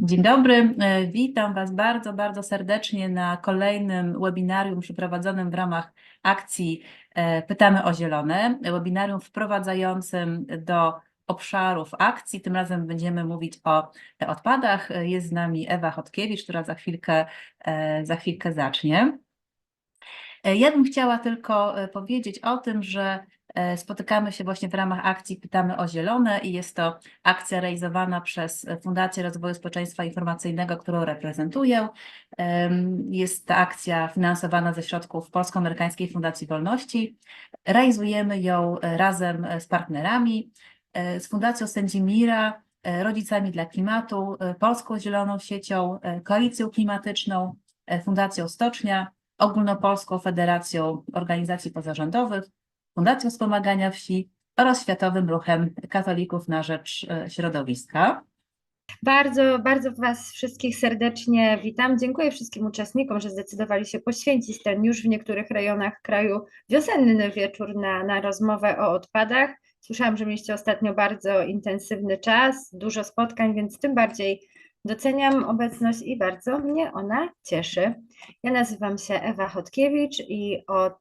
Dzień dobry, witam Was bardzo, bardzo serdecznie na kolejnym webinarium przeprowadzonym w ramach akcji Pytamy o Zielone, webinarium wprowadzającym do obszarów akcji. Tym razem będziemy mówić o odpadach. Jest z nami Ewa Chodkiewicz, która za chwilkę zacznie. Ja bym chciała tylko powiedzieć o tym, że spotykamy się właśnie w ramach akcji Pytamy o Zielone i jest to akcja realizowana przez Fundację Rozwoju Społeczeństwa Informacyjnego, którą reprezentuję. Jest to akcja finansowana ze środków Polsko-Amerykańskiej Fundacji Wolności. Realizujemy ją razem z partnerami, z Fundacją Sędzimira, Rodzicami dla Klimatu, Polską Zieloną Siecią, Koalicją Klimatyczną, Fundacją Stocznia, Ogólnopolską Federacją Organizacji Pozarządowych, Fundacją Wspomagania Wsi oraz Światowym Ruchem Katolików na Rzecz Środowiska. Bardzo, bardzo Was wszystkich serdecznie witam. Dziękuję wszystkim uczestnikom, że zdecydowali się poświęcić ten już w niektórych rejonach kraju wiosenny wieczór na rozmowę o odpadach. Słyszałam, że mieliście ostatnio bardzo intensywny czas, dużo spotkań, więc tym bardziej doceniam obecność i bardzo mnie ona cieszy. Ja nazywam się Ewa Chodkiewicz i od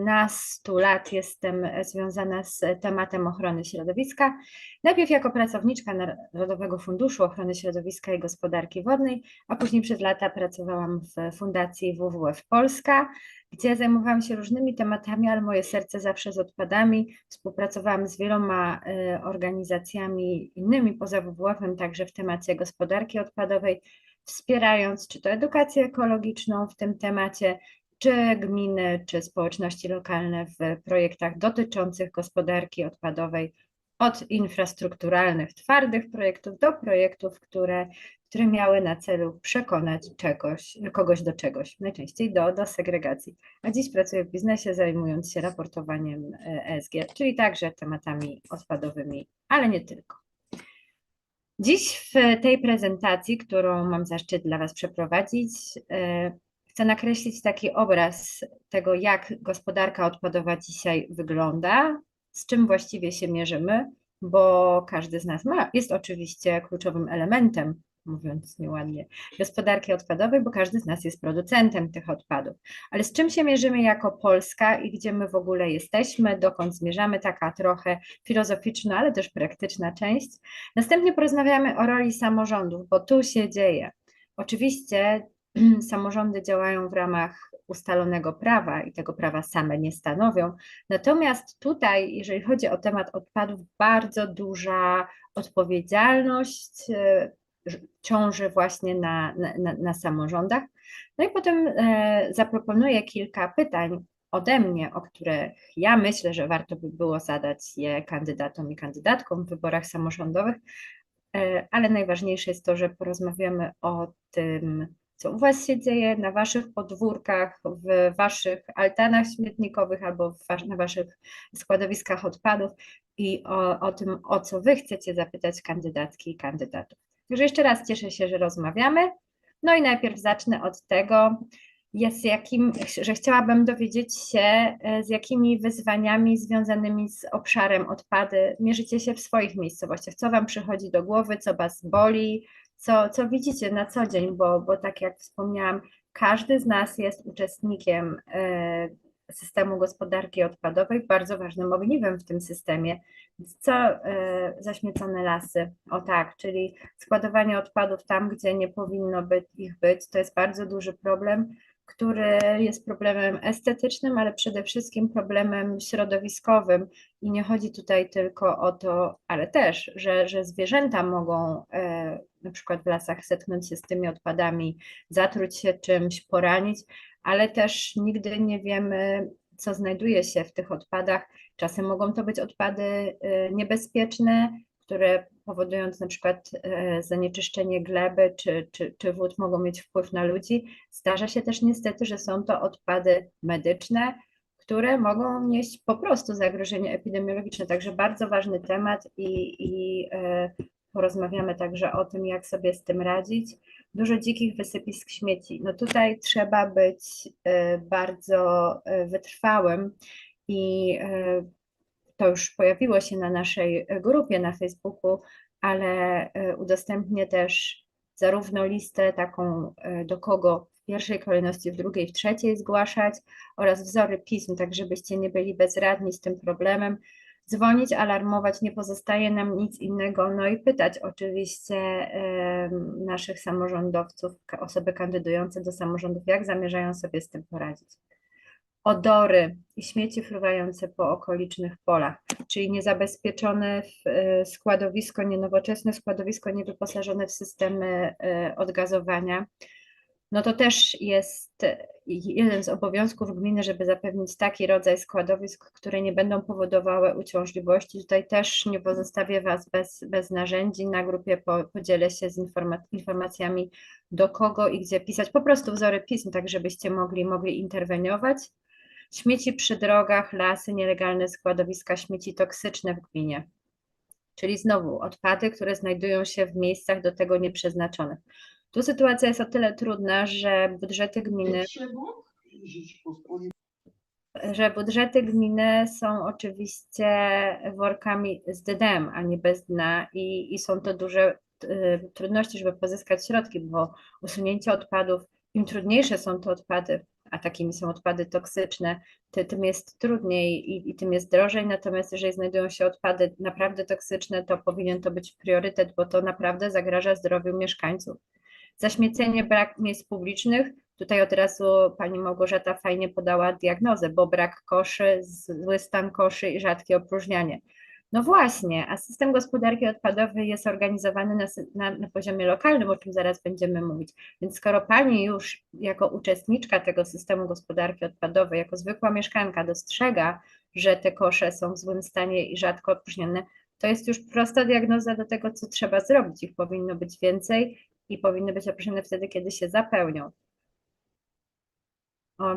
nastu lat jestem związana z tematem ochrony środowiska. Najpierw jako pracowniczka Narodowego Funduszu Ochrony Środowiska i Gospodarki Wodnej, a później przez lata pracowałam w Fundacji WWF Polska, gdzie zajmowałam się różnymi tematami, ale moje serce zawsze z odpadami. Współpracowałam z wieloma organizacjami innymi poza WWF-em, także w temacie gospodarki odpadowej, wspierając czy to edukację ekologiczną w tym temacie, czy gminy, czy społeczności lokalne w projektach dotyczących gospodarki odpadowej, od infrastrukturalnych, twardych projektów do projektów, które miały na celu przekonać kogoś do czegoś, najczęściej do segregacji. A dziś pracuję w biznesie, zajmując się raportowaniem ESG, czyli także tematami odpadowymi, ale nie tylko. Dziś w tej prezentacji, którą mam zaszczyt dla Was przeprowadzić, chcę nakreślić taki obraz tego, jak gospodarka odpadowa dzisiaj wygląda, z czym właściwie się mierzymy, bo każdy z nas jest oczywiście kluczowym elementem, mówiąc nieładnie, gospodarki odpadowej, bo każdy z nas jest producentem tych odpadów. Ale z czym się mierzymy jako Polska i gdzie my w ogóle jesteśmy, dokąd zmierzamy, taka trochę filozoficzna, ale też praktyczna część. Następnie porozmawiamy o roli samorządów, bo tu się dzieje. Oczywiście samorządy działają w ramach ustalonego prawa i tego prawa same nie stanowią. Natomiast tutaj, jeżeli chodzi o temat odpadów, bardzo duża odpowiedzialność ciąży właśnie na samorządach. No i potem zaproponuję kilka pytań ode mnie, o które ja myślę, że warto by było zadać je kandydatom i kandydatkom w wyborach samorządowych, ale najważniejsze jest to, że porozmawiamy o tym, co u Was się dzieje na Waszych podwórkach, w Waszych altanach śmietnikowych albo na Waszych składowiskach odpadów i o tym, o co Wy chcecie zapytać kandydatki i kandydatów. Także jeszcze raz cieszę się, że rozmawiamy. No i najpierw zacznę od tego, że chciałabym dowiedzieć się, z jakimi wyzwaniami związanymi z obszarem odpady mierzycie się w swoich miejscowościach. Co Wam przychodzi do głowy, co Was boli, co widzicie na co dzień, bo tak jak wspomniałam, każdy z nas jest uczestnikiem systemu gospodarki odpadowej, bardzo ważnym ogniwem w tym systemie. Co zaśmiecone lasy, o tak, czyli składowanie odpadów tam, gdzie nie powinno ich być, to jest bardzo duży problem, który jest problemem estetycznym, ale przede wszystkim problemem środowiskowym. I nie chodzi tutaj tylko o to, ale też, że zwierzęta mogą na przykład w lasach zetknąć się z tymi odpadami, zatruć się czymś, poranić, ale też nigdy nie wiemy, co znajduje się w tych odpadach. Czasem mogą to być odpady niebezpieczne, które powodując na przykład zanieczyszczenie gleby czy wód mogą mieć wpływ na ludzi. Zdarza się też niestety, że są to odpady medyczne, które mogą nieść po prostu zagrożenie epidemiologiczne. Także bardzo ważny temat i porozmawiamy także o tym, jak sobie z tym radzić. Dużo dzikich wysypisk śmieci. No tutaj trzeba być bardzo wytrwałym i to już pojawiło się na naszej grupie na Facebooku, ale udostępnię też zarówno listę taką, do kogo w pierwszej kolejności, w drugiej, w trzeciej zgłaszać, oraz wzory pism, tak żebyście nie byli bezradni z tym problemem. Dzwonić, alarmować, nie pozostaje nam nic innego, no i pytać oczywiście naszych samorządowców, osoby kandydujące do samorządów, jak zamierzają sobie z tym poradzić. Odory i śmieci fruwające po okolicznych polach, czyli niezabezpieczone składowisko, nienowoczesne składowisko, niewyposażone w systemy odgazowania. No to też jest jeden z obowiązków gminy, żeby zapewnić taki rodzaj składowisk, które nie będą powodowały uciążliwości. Tutaj też nie pozostawię Was bez narzędzi. Na grupie podzielę się z informacjami, do kogo i gdzie pisać. Po prostu wzory pism, tak żebyście mogli interweniować. Śmieci przy drogach, lasy, nielegalne składowiska śmieci toksyczne w gminie. Czyli znowu odpady, które znajdują się w miejscach do tego nieprzeznaczonych. Tu sytuacja jest o tyle trudna, że budżety gminy są oczywiście workami z dnem, a nie bez dna i są to duże trudności, żeby pozyskać środki, bo usunięcie odpadów, im trudniejsze są to odpady, a takimi są odpady toksyczne, tym jest trudniej i tym jest drożej, natomiast jeżeli znajdują się odpady naprawdę toksyczne, to powinien to być priorytet, bo to naprawdę zagraża zdrowiu mieszkańców. Zaśmiecenie, brak miejsc publicznych. Tutaj od razu pani Małgorzata fajnie podała diagnozę, bo brak koszy, zły stan koszy i rzadkie opróżnianie. No właśnie, a system gospodarki odpadowej jest organizowany na poziomie lokalnym, o czym zaraz będziemy mówić. Więc skoro pani już jako uczestniczka tego systemu gospodarki odpadowej, jako zwykła mieszkanka dostrzega, że te kosze są w złym stanie i rzadko opróżniane, to jest już prosta diagnoza do tego, co trzeba zrobić. Ich powinno być więcej i powinny być opróżnione wtedy, kiedy się zapełnią.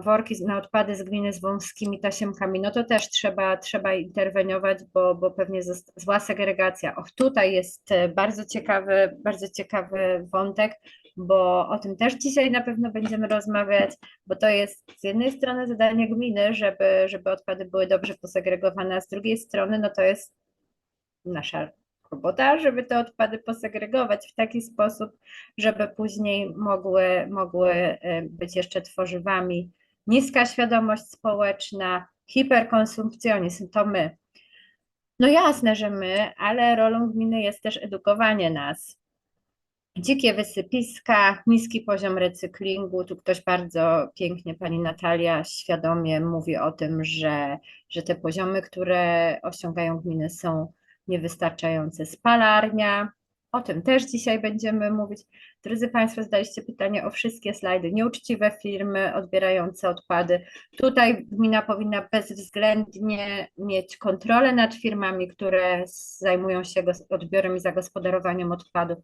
Worki na odpady z gliny z wąskimi tasiemkami, no to też trzeba interweniować, bo pewnie zła segregacja. Och, tutaj jest bardzo ciekawy wątek, bo o tym też dzisiaj na pewno będziemy rozmawiać, bo to jest z jednej strony zadanie gminy, żeby odpady były dobrze posegregowane, a z drugiej strony no to jest nasza robota, żeby te odpady posegregować w taki sposób, żeby później mogły być jeszcze tworzywami. Niska świadomość społeczna, hiperkonsumpcjonizm, to my. No jasne, że my, ale rolą gminy jest też edukowanie nas. Dzikie wysypiska, niski poziom recyklingu. Tu ktoś bardzo pięknie, pani Natalia, świadomie mówi o tym, że te poziomy, które osiągają gminy, są niewystarczające. Spalarnia, o tym też dzisiaj będziemy mówić. Drodzy Państwo, zadaliście pytanie o wszystkie slajdy. Nieuczciwe firmy odbierające odpady. Tutaj gmina powinna bezwzględnie mieć kontrolę nad firmami, które zajmują się odbiorem i zagospodarowaniem odpadów.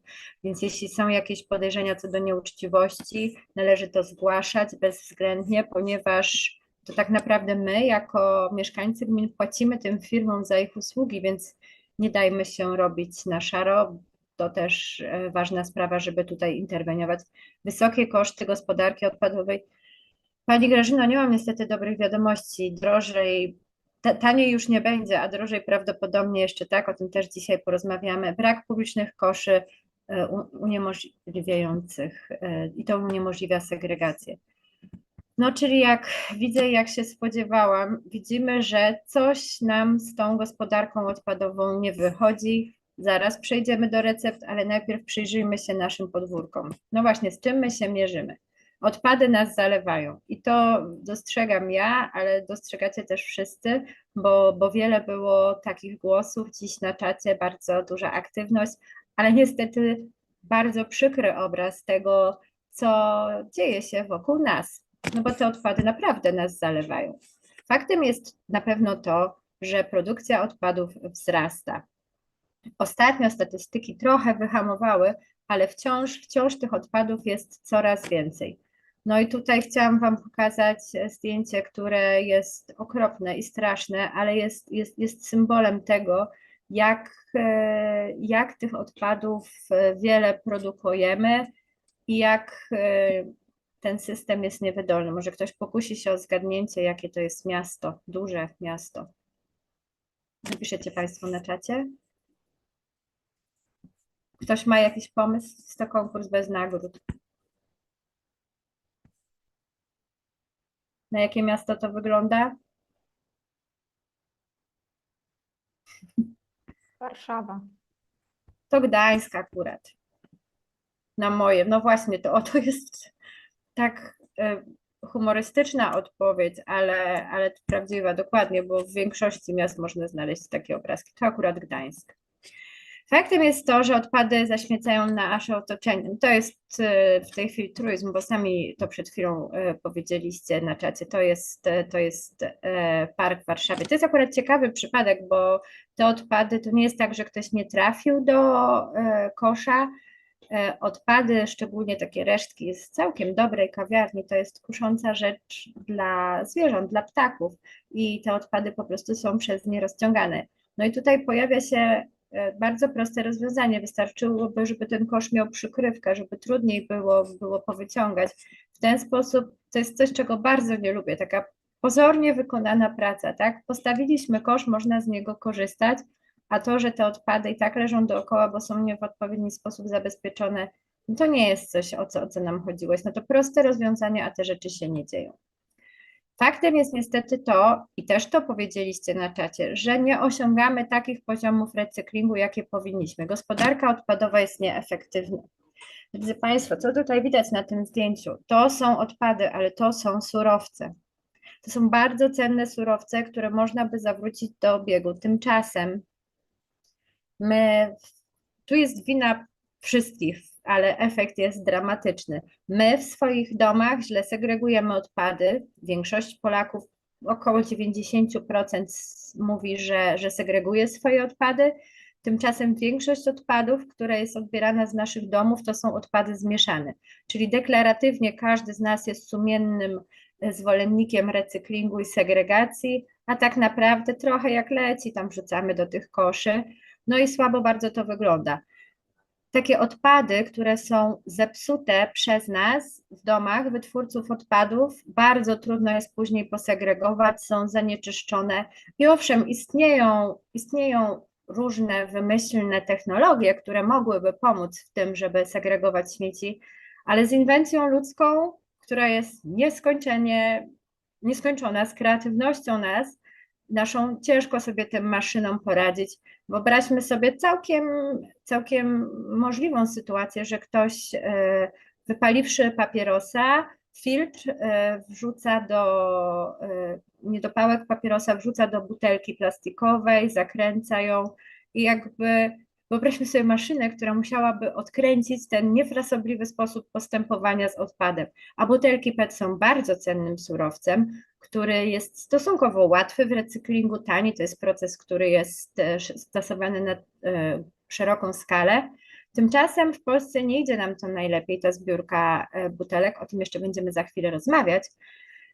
Więc jeśli są jakieś podejrzenia co do nieuczciwości, należy to zgłaszać bezwzględnie, ponieważ to tak naprawdę my, jako mieszkańcy gmin, płacimy tym firmom za ich usługi, więc nie dajmy się robić na szaro. To też ważna sprawa, żeby tutaj interweniować. Wysokie koszty gospodarki odpadowej. Pani Grażyno, nie mam niestety dobrych wiadomości. Drożej, taniej już nie będzie, a drożej prawdopodobnie jeszcze tak, o tym też dzisiaj porozmawiamy. Brak publicznych koszy uniemożliwiających i to uniemożliwia segregację. No, czyli jak widzę, jak się spodziewałam, widzimy, że coś nam z tą gospodarką odpadową nie wychodzi. Zaraz przejdziemy do recept, ale najpierw przyjrzyjmy się naszym podwórkom. No właśnie, z czym my się mierzymy? Odpady nas zalewają i to dostrzegam ja, ale dostrzegacie też wszyscy, bo wiele było takich głosów dziś na czacie, bardzo duża aktywność, ale niestety bardzo przykry obraz tego, co dzieje się wokół nas. No bo te odpady naprawdę nas zalewają. Faktem jest na pewno to, że produkcja odpadów wzrasta. Ostatnio statystyki trochę wyhamowały, ale wciąż tych odpadów jest coraz więcej. No i tutaj chciałam Wam pokazać zdjęcie, które jest okropne i straszne, ale jest symbolem tego, jak tych odpadów wiele produkujemy i jak ten system jest niewydolny. Może ktoś pokusi się o zgadnięcie, jakie to jest miasto, duże miasto. Napiszecie Państwo na czacie. Ktoś ma jakiś pomysł? Jest to konkurs bez nagród. Na jakie miasto to wygląda? Warszawa. To Gdańsk akurat. Na moje. No właśnie, to jest tak humorystyczna odpowiedź, ale to prawdziwa, dokładnie, bo w większości miast można znaleźć takie obrazki. To akurat Gdańsk. Faktem jest to, że odpady zaśmiecają nasze otoczenie. To jest w tej chwili truizm, bo sami to przed chwilą powiedzieliście na czacie. To jest park w Warszawie. To jest akurat ciekawy przypadek, bo te odpady to nie jest tak, że ktoś nie trafił do kosza. Odpady, szczególnie takie resztki z całkiem dobrej kawiarni, to jest kusząca rzecz dla zwierząt, dla ptaków i te odpady po prostu są przez nie rozciągane. No i tutaj pojawia się bardzo proste rozwiązanie. Wystarczyłoby, żeby ten kosz miał przykrywkę, żeby trudniej było powyciągać. W ten sposób to jest coś, czego bardzo nie lubię, taka pozornie wykonana praca, tak? Postawiliśmy kosz, można z niego korzystać, a to, że te odpady i tak leżą dookoła, bo są nie w odpowiedni sposób zabezpieczone, no to nie jest coś, o co nam chodziło. Jest no to proste rozwiązanie, a te rzeczy się nie dzieją. Faktem jest niestety to, i też to powiedzieliście na czacie, że nie osiągamy takich poziomów recyklingu, jakie powinniśmy. Gospodarka odpadowa jest nieefektywna. Drodzy Państwo, co tutaj widać na tym zdjęciu? To są odpady, ale to są surowce. To są bardzo cenne surowce, które można by zawrócić do obiegu. Tymczasem tu jest wina wszystkich, ale efekt jest dramatyczny. My w swoich domach źle segregujemy odpady. Większość Polaków, około 90% mówi, że segreguje swoje odpady. Tymczasem większość odpadów, które jest odbierana z naszych domów, to są odpady zmieszane. Czyli deklaratywnie każdy z nas jest sumiennym zwolennikiem recyklingu i segregacji, a tak naprawdę trochę jak leci, tam wrzucamy do tych koszy. No i słabo bardzo to wygląda. Takie odpady, które są zepsute przez nas w domach, wytwórców odpadów, bardzo trudno jest później posegregować, są zanieczyszczone. I owszem, istnieją różne wymyślne technologie, które mogłyby pomóc w tym, żeby segregować śmieci, ale z inwencją ludzką, która jest nieskończona, z kreatywnością naszą, ciężko sobie tym maszynom poradzić. Wyobraźmy sobie całkiem możliwą sytuację, że ktoś wypaliwszy papierosa, filtr wrzuca niedopałek papierosa wrzuca do butelki plastikowej, zakręca ją i jakby wyobraźmy sobie maszynę, która musiałaby odkręcić ten niefrasobliwy sposób postępowania z odpadem. A butelki PET są bardzo cennym surowcem, który jest stosunkowo łatwy w recyklingu, tani. To jest proces, który jest stosowany na szeroką skalę. Tymczasem w Polsce nie idzie nam to najlepiej, ta zbiórka butelek, o tym jeszcze będziemy za chwilę rozmawiać.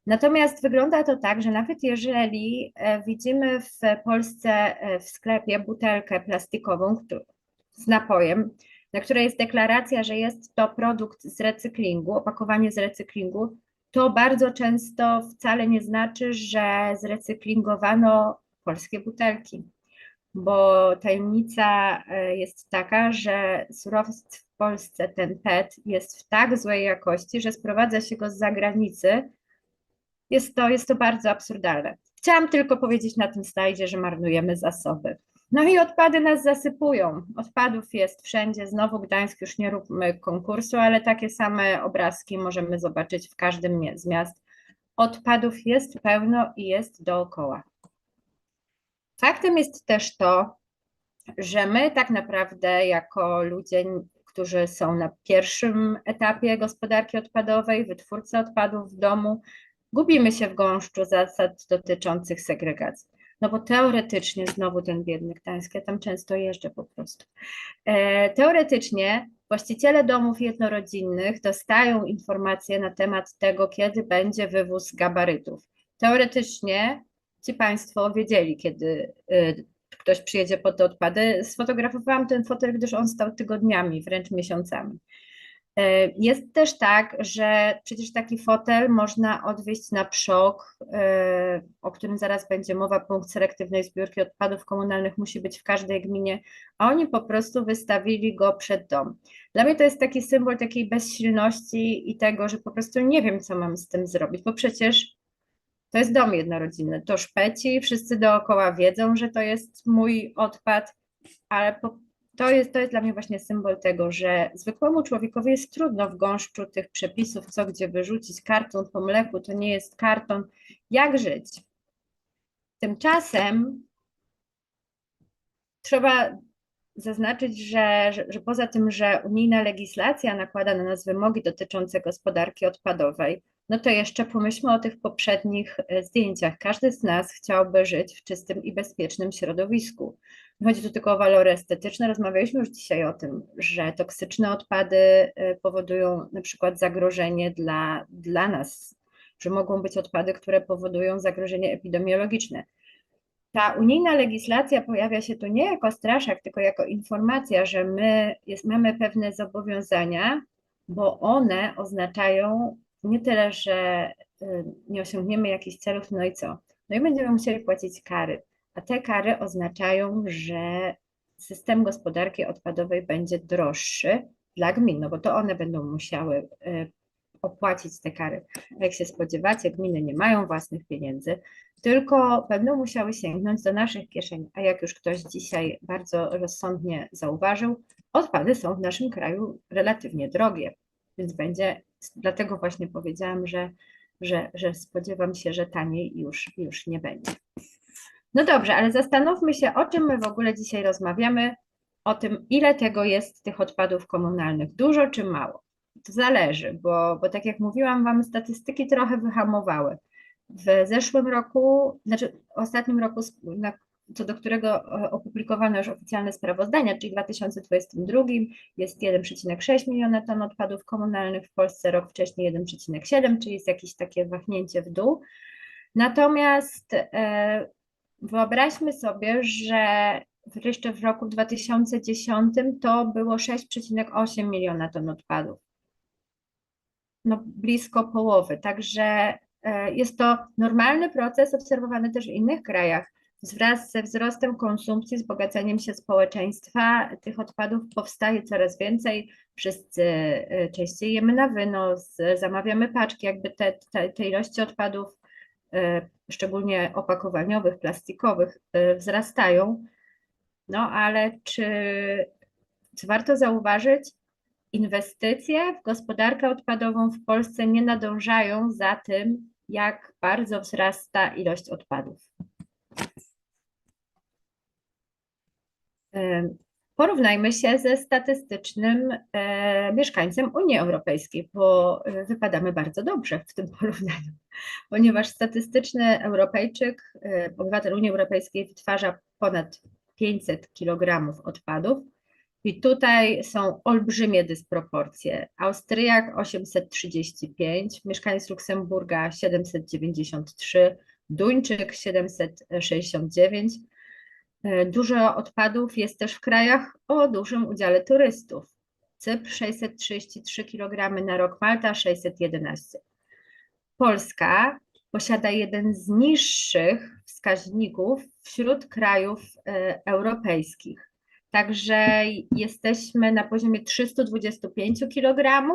Natomiast wygląda to tak, że nawet jeżeli widzimy w Polsce w sklepie butelkę plastikową z napojem, na której jest deklaracja, że jest to produkt z recyklingu, opakowanie z recyklingu, to bardzo często wcale nie znaczy, że zrecyklingowano polskie butelki, bo tajemnica jest taka, że surowiec w Polsce, ten PET, jest w tak złej jakości, że sprowadza się go z zagranicy. Jest to bardzo absurdalne. Chciałam tylko powiedzieć na tym slajdzie, że marnujemy zasoby. No i odpady nas zasypują. Odpadów jest wszędzie. Znowu Gdańsk, już nie róbmy konkursu, ale takie same obrazki możemy zobaczyć w każdym z miast. Odpadów jest pełno i jest dookoła. Faktem jest też to, że my tak naprawdę jako ludzie, którzy są na pierwszym etapie gospodarki odpadowej, wytwórcy odpadów w domu, gubimy się w gąszczu zasad dotyczących segregacji. No bo teoretycznie, znowu ten biedny Gdańsk, ja tam często jeżdżę po prostu. Teoretycznie właściciele domów jednorodzinnych dostają informacje na temat tego, kiedy będzie wywóz gabarytów. Teoretycznie ci Państwo wiedzieli, kiedy ktoś przyjedzie po te odpady. Sfotografowałam ten fotel, gdyż on stał tygodniami, wręcz miesiącami. Jest też tak, że przecież taki fotel można odwieźć na PSZOK, o którym zaraz będzie mowa. Punkt selektywnej zbiórki odpadów komunalnych musi być w każdej gminie, a oni po prostu wystawili go przed dom. Dla mnie to jest taki symbol takiej bezsilności i tego, że po prostu nie wiem, co mam z tym zrobić, bo przecież to jest dom jednorodzinny, to szpeci, wszyscy dookoła wiedzą, że to jest mój odpad, ale to jest dla mnie właśnie symbol tego, że zwykłemu człowiekowi jest trudno w gąszczu tych przepisów, co gdzie wyrzucić. Karton po mleku to nie jest karton. Jak żyć? Tymczasem trzeba zaznaczyć, że poza tym, że unijna legislacja nakłada na nas wymogi dotyczące gospodarki odpadowej, no to jeszcze pomyślmy o tych poprzednich zdjęciach. Każdy z nas chciałby żyć w czystym i bezpiecznym środowisku. Nie chodzi tu tylko o walory estetyczne. Rozmawialiśmy już dzisiaj o tym, że toksyczne odpady powodują na przykład zagrożenie dla nas, że mogą być odpady, które powodują zagrożenie epidemiologiczne. Ta unijna legislacja pojawia się tu nie jako straszak, tylko jako informacja, że mamy pewne zobowiązania, bo one oznaczają nie tyle, że nie osiągniemy jakichś celów, no i co? No i będziemy musieli płacić kary, a te kary oznaczają, że system gospodarki odpadowej będzie droższy dla gmin, no bo to one będą musiały opłacić te kary. Jak się spodziewacie, gminy nie mają własnych pieniędzy, tylko będą musiały sięgnąć do naszych kieszeni. A jak już ktoś dzisiaj bardzo rozsądnie zauważył, odpady są w naszym kraju relatywnie drogie, więc dlatego właśnie powiedziałam, że spodziewam się, że taniej już nie będzie. No dobrze, ale zastanówmy się, o czym my w ogóle dzisiaj rozmawiamy, o tym, ile tego jest tych odpadów komunalnych, dużo czy mało. To zależy, bo tak jak mówiłam Wam, statystyki trochę wyhamowały. W zeszłym roku, znaczy w ostatnim roku, co do którego opublikowano już oficjalne sprawozdania, czyli w 2022 jest 1,6 miliona ton odpadów komunalnych, w Polsce rok wcześniej 1,7, czyli jest jakieś takie wahnięcie w dół. Natomiast wyobraźmy sobie, że jeszcze w roku 2010 to było 6,8 miliona ton odpadów. No, blisko połowy. Także jest to normalny proces obserwowany też w innych krajach. Wraz ze wzrostem konsumpcji, wzbogaceniem się społeczeństwa, tych odpadów powstaje coraz więcej. Wszyscy częściej jemy na wynos, zamawiamy paczki, jakby te ilości odpadów, szczególnie opakowaniowych, plastikowych, wzrastają. No ale co warto zauważyć, inwestycje w gospodarkę odpadową w Polsce nie nadążają za tym, jak bardzo wzrasta ilość odpadów. Porównajmy się ze statystycznym mieszkańcem Unii Europejskiej, bo wypadamy bardzo dobrze w tym porównaniu, ponieważ statystyczny Europejczyk, obywatel Unii Europejskiej wytwarza ponad 500 kg odpadów. I tutaj są olbrzymie dysproporcje. Austriak 835, mieszkaniec Luksemburga 793, Duńczyk 769. Dużo odpadów jest też w krajach o dużym udziale turystów. Cypr 633 kg na rok, Malta 611. Polska posiada jeden z niższych wskaźników wśród krajów europejskich. Także jesteśmy na poziomie 325 kg,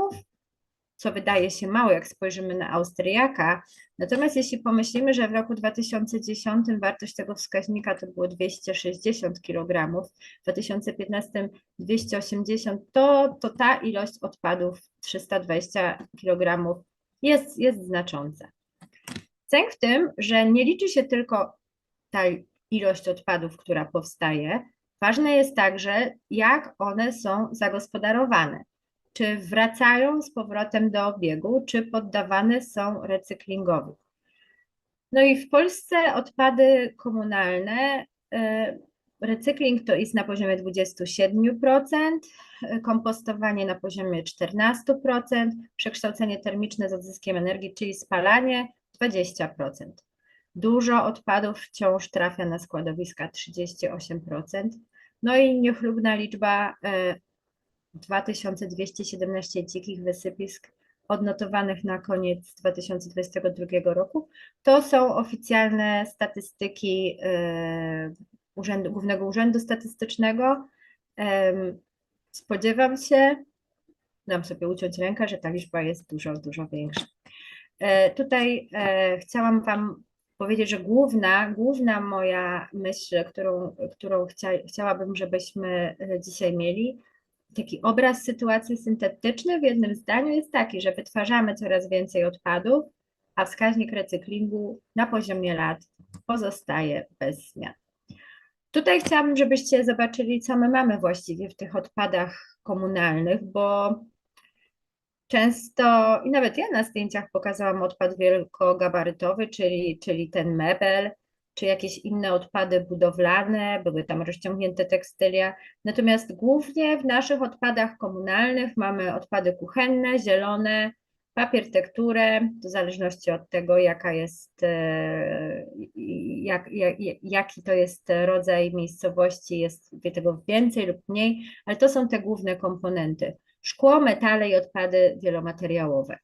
co wydaje się mało, jak spojrzymy na Austriaka. Natomiast jeśli pomyślimy, że w roku 2010 wartość tego wskaźnika to było 260 kg, w 2015 280, to ta ilość odpadów 320 kg jest znacząca. Cęk w tym, że nie liczy się tylko ta ilość odpadów, która powstaje, ważne jest także, jak one są zagospodarowane. Czy wracają z powrotem do obiegu, czy poddawane są recyklingowi. No i w Polsce odpady komunalne, recykling to jest na poziomie 27%, kompostowanie na poziomie 14%, przekształcenie termiczne z odzyskiem energii, czyli spalanie 20%. Dużo odpadów wciąż trafia na składowiska 38%. No i niechlubna liczba 2217 dzikich wysypisk odnotowanych na koniec 2022 roku. To są oficjalne statystyki Głównego Urzędu Statystycznego. Spodziewam się, dam sobie uciąć rękę, że ta liczba jest dużo, dużo większa. Tutaj chciałam Wam powiedzieć, że główna moja myśl, którą chciałabym, żebyśmy dzisiaj mieli, taki obraz sytuacji syntetyczny w jednym zdaniu jest taki, że wytwarzamy coraz więcej odpadów, a wskaźnik recyklingu na poziomie lat pozostaje bez zmian. Tutaj chciałabym, żebyście zobaczyli, co my mamy właściwie w tych odpadach komunalnych, bo często, i nawet ja na zdjęciach pokazałam odpad wielkogabarytowy, czyli ten mebel, czy jakieś inne odpady budowlane, były tam rozciągnięte tekstylia. Natomiast głównie w naszych odpadach komunalnych mamy odpady kuchenne, zielone, papier, tekturę, w zależności od tego, jaki to jest rodzaj miejscowości, jest tego więcej lub mniej, ale to są te główne komponenty. Szkło, metale i odpady wielomateriałowe.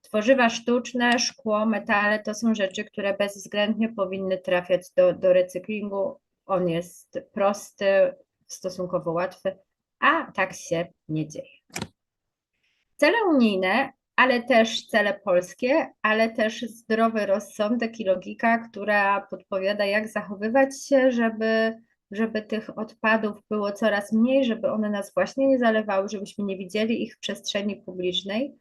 Tworzywa sztuczne, szkło, metale to są rzeczy, które bezwzględnie powinny trafiać do recyklingu. On jest prosty, stosunkowo łatwy, a tak się nie dzieje. Cele unijne, ale też cele polskie, ale też zdrowy rozsądek i logika, która podpowiada, jak zachowywać się, żeby tych odpadów było coraz mniej, żeby one nas właśnie nie zalewały, żebyśmy nie widzieli ich w przestrzeni publicznej.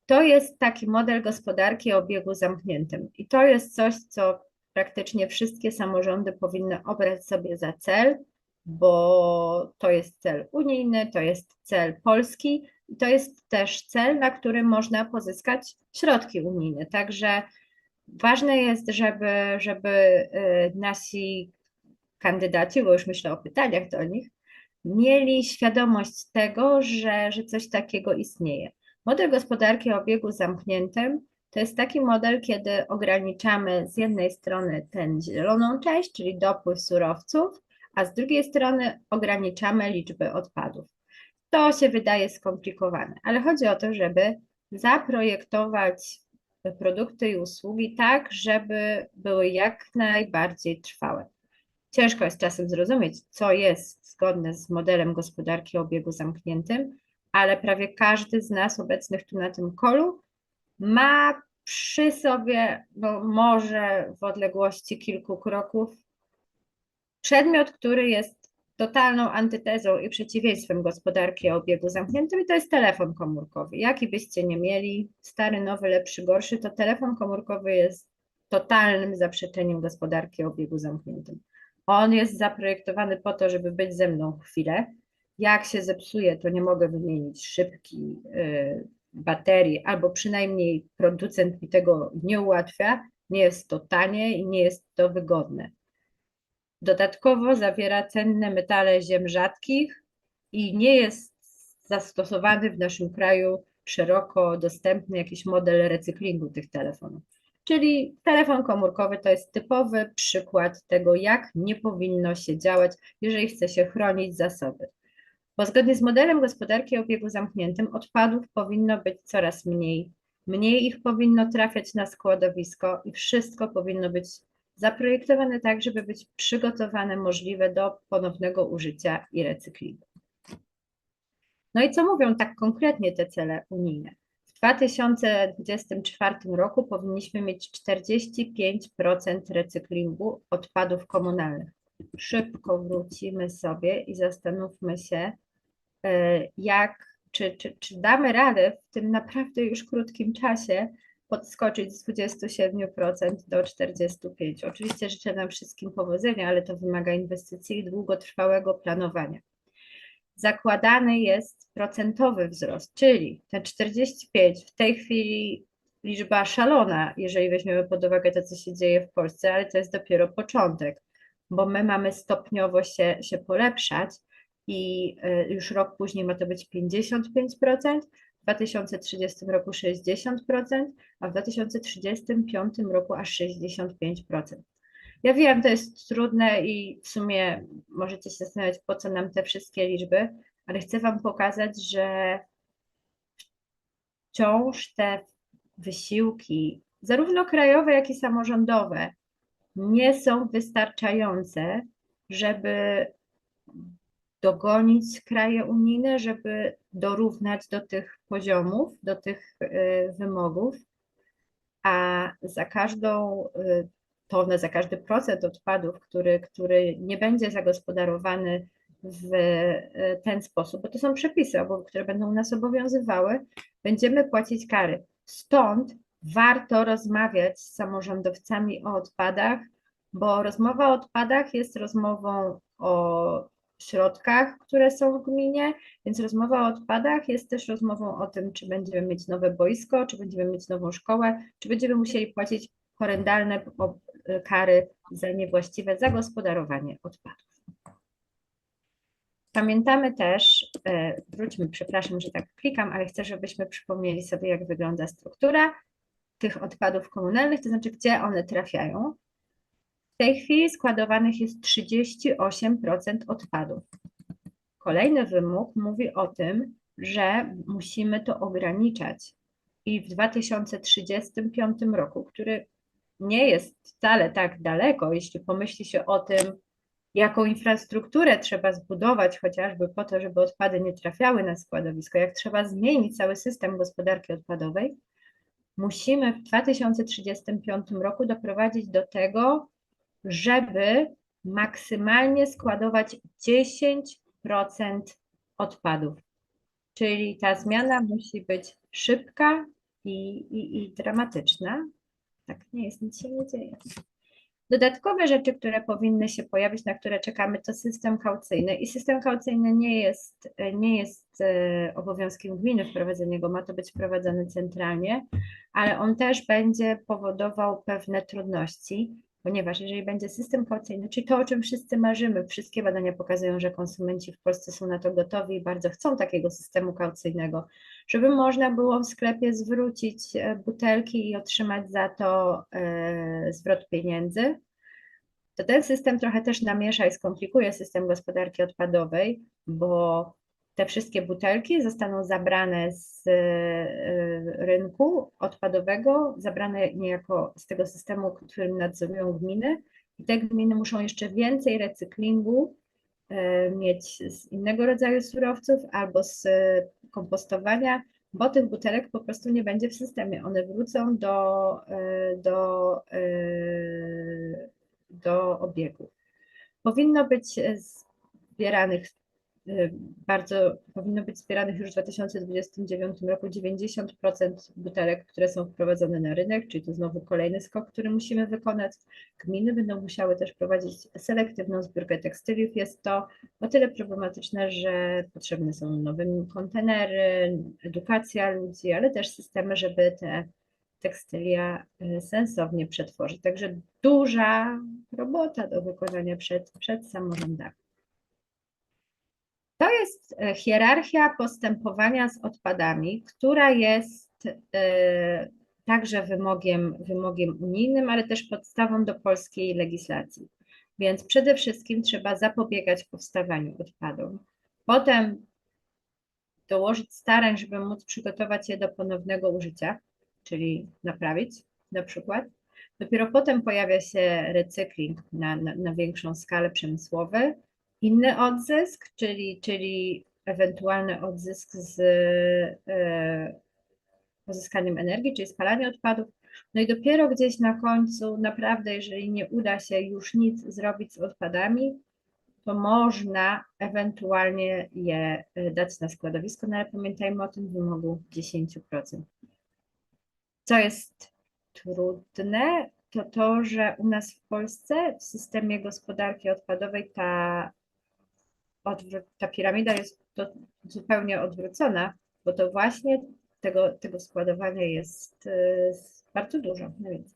To jest taki model gospodarki o obiegu zamkniętym. I to jest coś, co praktycznie wszystkie samorządy powinny obrać sobie za cel, bo to jest cel unijny, to jest cel polski i to jest też cel, na który można pozyskać środki unijne. Także ważne jest, żeby nasi kandydaci, bo już myślę o pytaniach do nich, mieli świadomość tego, że coś takiego istnieje. Model gospodarki o obiegu zamkniętym to jest taki model, kiedy ograniczamy z jednej strony tę zieloną część, czyli dopływ surowców, a z drugiej strony ograniczamy liczbę odpadów. To się wydaje skomplikowane, ale chodzi o to, żeby zaprojektować produkty i usługi tak, żeby były jak najbardziej trwałe. Ciężko jest czasem zrozumieć, co jest zgodne z modelem gospodarki o obiegu zamkniętym, ale prawie każdy z nas obecnych tu na tym kolu ma przy sobie, no może w odległości kilku kroków, przedmiot, który jest totalną antytezą i przeciwieństwem gospodarki o obiegu zamkniętym, i to jest telefon komórkowy. Jaki byście nie mieli, stary, nowy, lepszy, gorszy, to telefon komórkowy jest totalnym zaprzeczeniem gospodarki o obiegu zamkniętym. On jest zaprojektowany po to, żeby być ze mną chwilę. Jak się zepsuje, to nie mogę wymienić szybki, baterii, albo przynajmniej producent mi tego nie ułatwia. Nie jest to tanie i nie jest to wygodne. Dodatkowo zawiera cenne metale ziem rzadkich i nie jest zastosowany w naszym kraju szeroko dostępny jakiś model recyklingu tych telefonów. Czyli telefon komórkowy to jest typowy przykład tego, jak nie powinno się działać, jeżeli chce się chronić zasoby. Bo zgodnie z modelem gospodarki o obiegu zamkniętym odpadów powinno być coraz mniej. Mniej ich powinno trafiać na składowisko i wszystko powinno być zaprojektowane tak, żeby być przygotowane możliwe do ponownego użycia i recyklingu. No i co mówią tak konkretnie te cele unijne? W 2024 roku powinniśmy mieć 45% recyklingu odpadów komunalnych. Szybko wrócimy sobie i zastanówmy się, czy damy radę w tym naprawdę już krótkim czasie podskoczyć z 27% do 45%. Oczywiście życzę nam wszystkim powodzenia, ale to wymaga inwestycji i długotrwałego planowania. Zakładany jest procentowy wzrost, czyli ten 45 w tej chwili liczba szalona, jeżeli weźmiemy pod uwagę to, co się dzieje w Polsce, ale to jest dopiero początek, bo my mamy stopniowo się polepszać i już rok później ma to być 55%, w 2030 roku 60%, a w 2035 roku aż 65%. Ja wiem, to jest trudne i w sumie możecie się zastanawiać, po co nam te wszystkie liczby, ale chcę Wam pokazać, że wciąż te wysiłki, zarówno krajowe, jak i samorządowe, nie są wystarczające, żeby dogonić kraje unijne, żeby dorównać do tych poziomów, do tych wymogów, a za każdą tonę, za każdy procent odpadów, który nie będzie zagospodarowany w ten sposób, bo to są przepisy, które będą nas obowiązywały, będziemy płacić kary. Stąd warto rozmawiać z samorządowcami o odpadach, bo rozmowa o odpadach jest rozmową o środkach, które są w gminie, więc rozmowa o odpadach jest też rozmową o tym, czy będziemy mieć nowe boisko, czy będziemy mieć nową szkołę, czy będziemy musieli płacić horrendalne kary za niewłaściwe zagospodarowanie odpadów. Pamiętamy też, wróćmy, przepraszam, że tak klikam, ale chcę, żebyśmy przypomnieli sobie, jak wygląda struktura tych odpadów komunalnych, to znaczy, gdzie one trafiają. W tej chwili składowanych jest 38% odpadów. Kolejny wymóg mówi o tym, że musimy to ograniczać i w 2035 roku, który nie jest wcale tak daleko, jeśli pomyśli się o tym, jaką infrastrukturę trzeba zbudować chociażby po to, żeby odpady nie trafiały na składowisko, jak trzeba zmienić cały system gospodarki odpadowej, musimy w 2035 roku doprowadzić do tego, żeby maksymalnie składować 10% odpadów. Czyli ta zmiana musi być szybka i dramatyczna. Tak nie jest, nic się nie dzieje. Dodatkowe rzeczy, które powinny się pojawić, na które czekamy, to system kaucyjny. I system kaucyjny nie jest obowiązkiem gminy wprowadzenie go, ma to być wprowadzane centralnie, ale on też będzie powodował pewne trudności, ponieważ jeżeli będzie system kaucyjny, czyli to, o czym wszyscy marzymy, wszystkie badania pokazują, że konsumenci w Polsce są na to gotowi i bardzo chcą takiego systemu kaucyjnego, żeby można było w sklepie zwrócić butelki i otrzymać za to zwrot pieniędzy, to ten system trochę też namiesza i skomplikuje system gospodarki odpadowej, bo te wszystkie butelki zostaną zabrane z rynku odpadowego, zabrane niejako z tego systemu, którym nadzorują gminy, i te gminy muszą jeszcze więcej recyklingu mieć z innego rodzaju surowców albo z kompostowania, bo tych butelek po prostu nie będzie w systemie. One wrócą do obiegu. Powinno być zbieranych już w 2029 roku 90% butelek, które są wprowadzone na rynek, czyli to znowu kolejny skok, który musimy wykonać. Gminy będą musiały też prowadzić selektywną zbiórkę tekstyliów. Jest to o tyle problematyczne, że potrzebne są nowe kontenery, edukacja ludzi, ale też systemy, żeby te tekstylia sensownie przetworzyć. Także duża robota do wykonania przed samorządami. To jest hierarchia postępowania z odpadami, która jest także wymogiem unijnym, ale też podstawą do polskiej legislacji. Więc przede wszystkim trzeba zapobiegać powstawaniu odpadów. Potem dołożyć starań, żeby móc przygotować je do ponownego użycia, czyli naprawić na przykład. Dopiero potem pojawia się recykling na większą skalę przemysłowy. Inny odzysk, czyli ewentualny odzysk z pozyskaniem energii, czyli spalanie odpadów. No i dopiero gdzieś na końcu, naprawdę, jeżeli nie uda się już nic zrobić z odpadami, to można ewentualnie je dać na składowisko, no ale pamiętajmy o tym wymogu 10%. Co jest trudne, to to, że u nas w Polsce w systemie gospodarki odpadowej ta piramida jest zupełnie odwrócona, bo to właśnie tego składowania jest bardzo dużo. No więc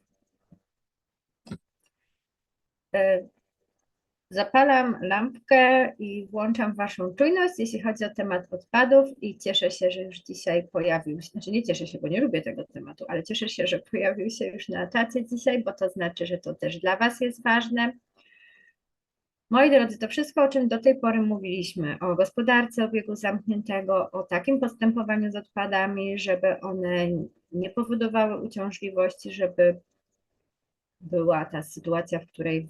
zapalam lampkę i włączam Waszą czujność, jeśli chodzi o temat odpadów, i cieszę się, że już dzisiaj pojawił się, znaczy nie cieszę się, bo nie lubię tego tematu, ale cieszę się, że pojawił się już na czacie dzisiaj, bo to znaczy, że to też dla Was jest ważne. Moi drodzy, to wszystko, o czym do tej pory mówiliśmy, o gospodarce obiegu zamkniętego, o takim postępowaniu z odpadami, żeby one nie powodowały uciążliwości, żeby była ta sytuacja, w której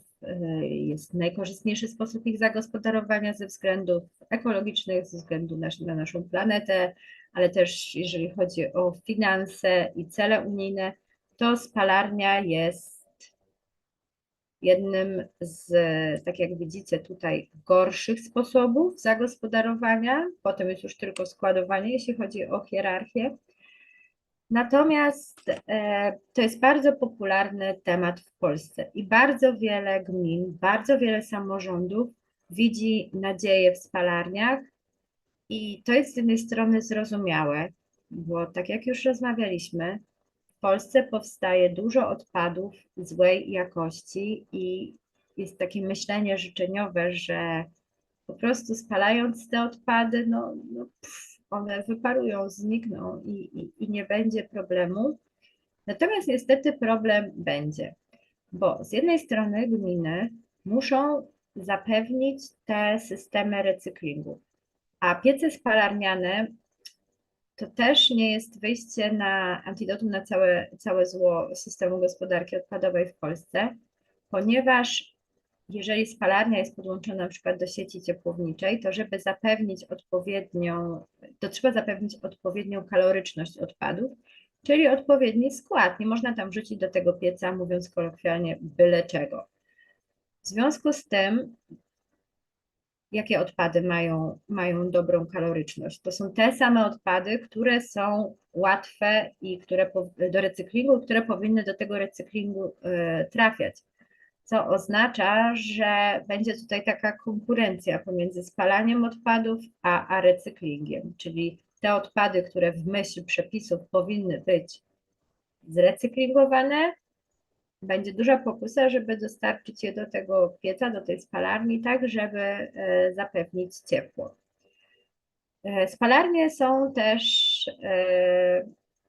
jest najkorzystniejszy sposób ich zagospodarowania ze względów ekologicznych, ze względu na naszą planetę, ale też jeżeli chodzi o finanse i cele unijne, to spalarnia jest jednym z, tak jak widzicie tutaj, gorszych sposobów zagospodarowania. Potem jest już tylko składowanie, jeśli chodzi o hierarchię. Natomiast to jest bardzo popularny temat w Polsce i bardzo wiele gmin, bardzo wiele samorządów widzi nadzieję w spalarniach i to jest z jednej strony zrozumiałe, bo tak jak już rozmawialiśmy, w Polsce powstaje dużo odpadów złej jakości i jest takie myślenie życzeniowe, że po prostu spalając te odpady, one wyparują, znikną i nie będzie problemu. Natomiast niestety problem będzie, bo z jednej strony gminy muszą zapewnić te systemy recyklingu, a piece spalarniane to też nie jest wyjście na antidotum na całe zło systemu gospodarki odpadowej w Polsce, ponieważ jeżeli spalarnia jest podłączona na przykład do sieci ciepłowniczej, to żeby zapewnić to trzeba zapewnić odpowiednią kaloryczność odpadów, czyli odpowiedni skład. Nie można tam wrzucić do tego pieca, mówiąc kolokwialnie, byle czego. W związku z tym, jakie odpady mają dobrą kaloryczność? To są te same odpady, które są łatwe i do recyklingu, które powinny do tego recyklingu trafiać, co oznacza, że będzie tutaj taka konkurencja pomiędzy spalaniem odpadów a recyklingiem, czyli te odpady, które w myśl przepisów powinny być zrecyklingowane, będzie duża pokusa, żeby dostarczyć je do tego pieca, do tej spalarni, tak żeby zapewnić ciepło. Spalarnie są też,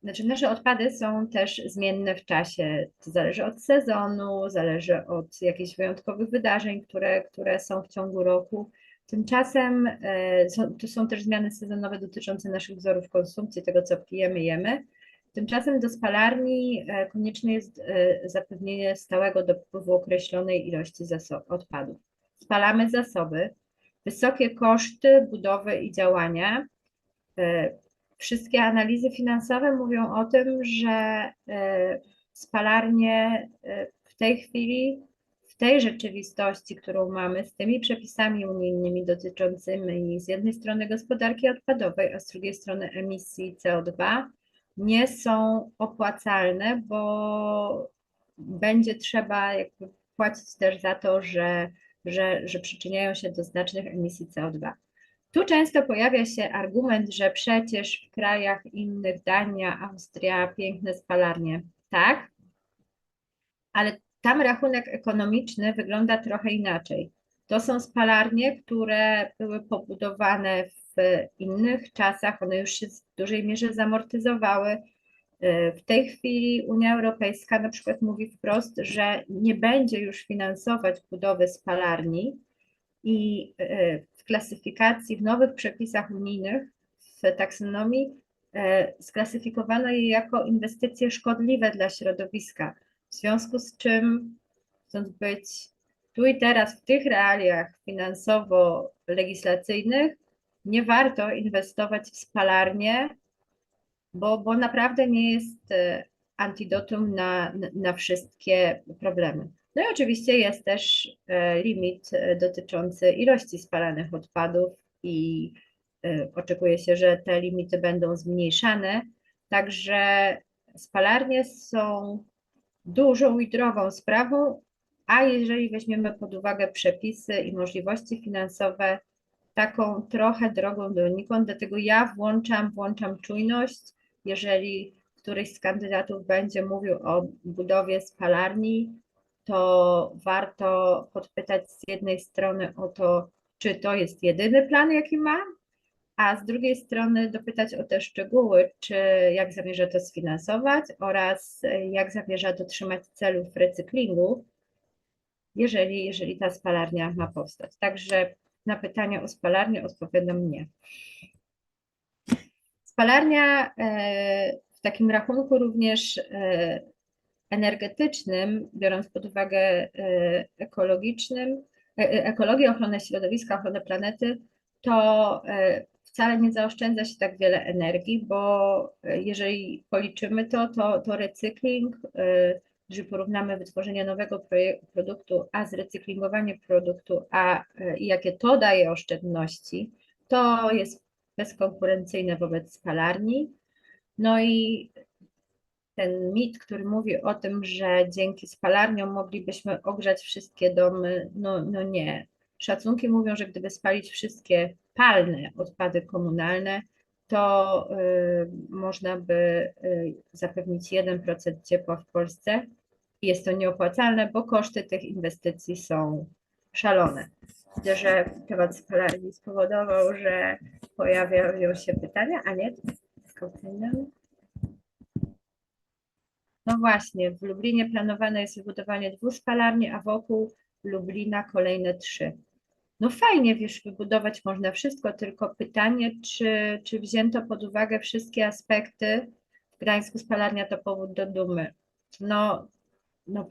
znaczy nasze odpady są też zmienne w czasie. To zależy od sezonu, zależy od jakichś wyjątkowych wydarzeń, które są w ciągu roku. Tymczasem to są też zmiany sezonowe dotyczące naszych wzorów konsumpcji, tego co pijemy, jemy. Tymczasem do spalarni konieczne jest zapewnienie stałego dopływu określonej ilości odpadów. Spalamy zasoby, wysokie koszty budowy i działania. Wszystkie analizy finansowe mówią o tym, że spalarnie w tej chwili, w tej rzeczywistości, którą mamy, z tymi przepisami unijnymi dotyczącymi z jednej strony gospodarki odpadowej, a z drugiej strony emisji CO2, nie są opłacalne, bo będzie trzeba jakby płacić też za to, że przyczyniają się do znacznych emisji CO2. Tu często pojawia się argument, że przecież w krajach innych, Dania, Austria, piękne spalarnie, tak, ale tam rachunek ekonomiczny wygląda trochę inaczej. To są spalarnie, które były pobudowane w innych czasach, one już się w dużej mierze zamortyzowały. W tej chwili Unia Europejska na przykład mówi wprost, że nie będzie już finansować budowy spalarni i w klasyfikacji, w nowych przepisach unijnych, w taksonomii sklasyfikowano je jako inwestycje szkodliwe dla środowiska. W związku z czym, chcąc być tu i teraz w tych realiach finansowo-legislacyjnych, nie warto inwestować w spalarnie, bo naprawdę nie jest antidotum na wszystkie problemy. No i oczywiście jest też limit dotyczący ilości spalanych odpadów i oczekuje się, że te limity będą zmniejszane. Także spalarnie są dużą i drogą sprawą, a jeżeli weźmiemy pod uwagę przepisy i możliwości finansowe, taką trochę drogą donikąd, dlatego ja włączam czujność, jeżeli któryś z kandydatów będzie mówił o budowie spalarni, to warto podpytać z jednej strony o to, czy to jest jedyny plan, jaki ma, a z drugiej strony dopytać o te szczegóły, czy jak zamierza to sfinansować oraz jak zamierza dotrzymać celów recyklingu, jeżeli ta spalarnia ma powstać. Także na pytanie o spalarnię odpowiadam nie. Spalarnia w takim rachunku również energetycznym, biorąc pod uwagę ekologię, ochronę środowiska, ochronę planety, to wcale nie zaoszczędza się tak wiele energii, bo jeżeli policzymy to recykling, jeżeli porównamy wytworzenie nowego produktu, a zrecyklingowanie produktu, i jakie to daje oszczędności, to jest bezkonkurencyjne wobec spalarni. No i ten mit, który mówi o tym, że dzięki spalarniom moglibyśmy ogrzać wszystkie domy, no nie. Szacunki mówią, że gdyby spalić wszystkie palne odpady komunalne, to można by zapewnić 1% ciepła w Polsce. Jest to nieopłacalne, bo koszty tych inwestycji są szalone. Widzę, że temat spalarni spowodował, że pojawiają się pytania, a nie? No właśnie, w Lublinie planowane jest wybudowanie 2 spalarni, a wokół Lublina kolejne 3. No fajnie, wiesz, wybudować można wszystko, tylko pytanie, czy wzięto pod uwagę wszystkie aspekty. W Gdańsku spalarnia to powód do dumy. No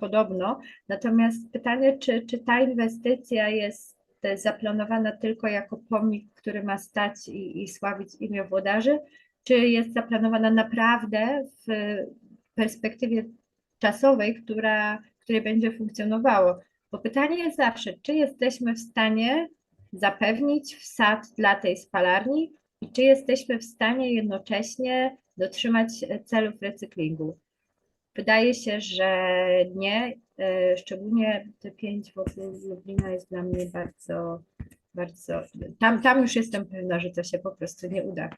podobno. Natomiast pytanie, czy ta inwestycja jest zaplanowana tylko jako pomnik, który ma stać i sławić imię włodarzy, czy jest zaplanowana naprawdę w perspektywie czasowej, w której będzie funkcjonowało? Bo pytanie jest zawsze, czy jesteśmy w stanie zapewnić wsad dla tej spalarni i czy jesteśmy w stanie jednocześnie dotrzymać celów recyklingu. Wydaje się, że nie. Szczególnie te 5 wokół Lublina jest dla mnie bardzo, bardzo. Tam już jestem pewna, że to się po prostu nie uda.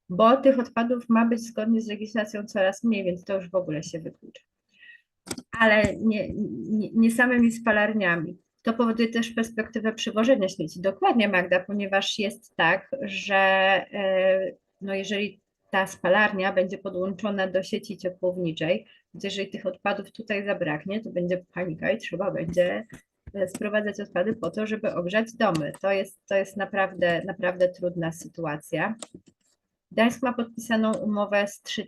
Bo tych odpadów ma być zgodnie z legislacją coraz mniej, więc to już w ogóle się wyklucza. Ale nie samymi spalarniami. To powoduje też perspektywę przywożenia śmieci. Dokładnie, Magda, ponieważ jest tak, że no jeżeli ta spalarnia będzie podłączona do sieci ciepłowniczej, więc jeżeli tych odpadów tutaj zabraknie, to będzie panika i trzeba będzie sprowadzać odpady po to, żeby ogrzać domy. To jest naprawdę, naprawdę trudna sytuacja. Gdańsk ma podpisaną umowę z 3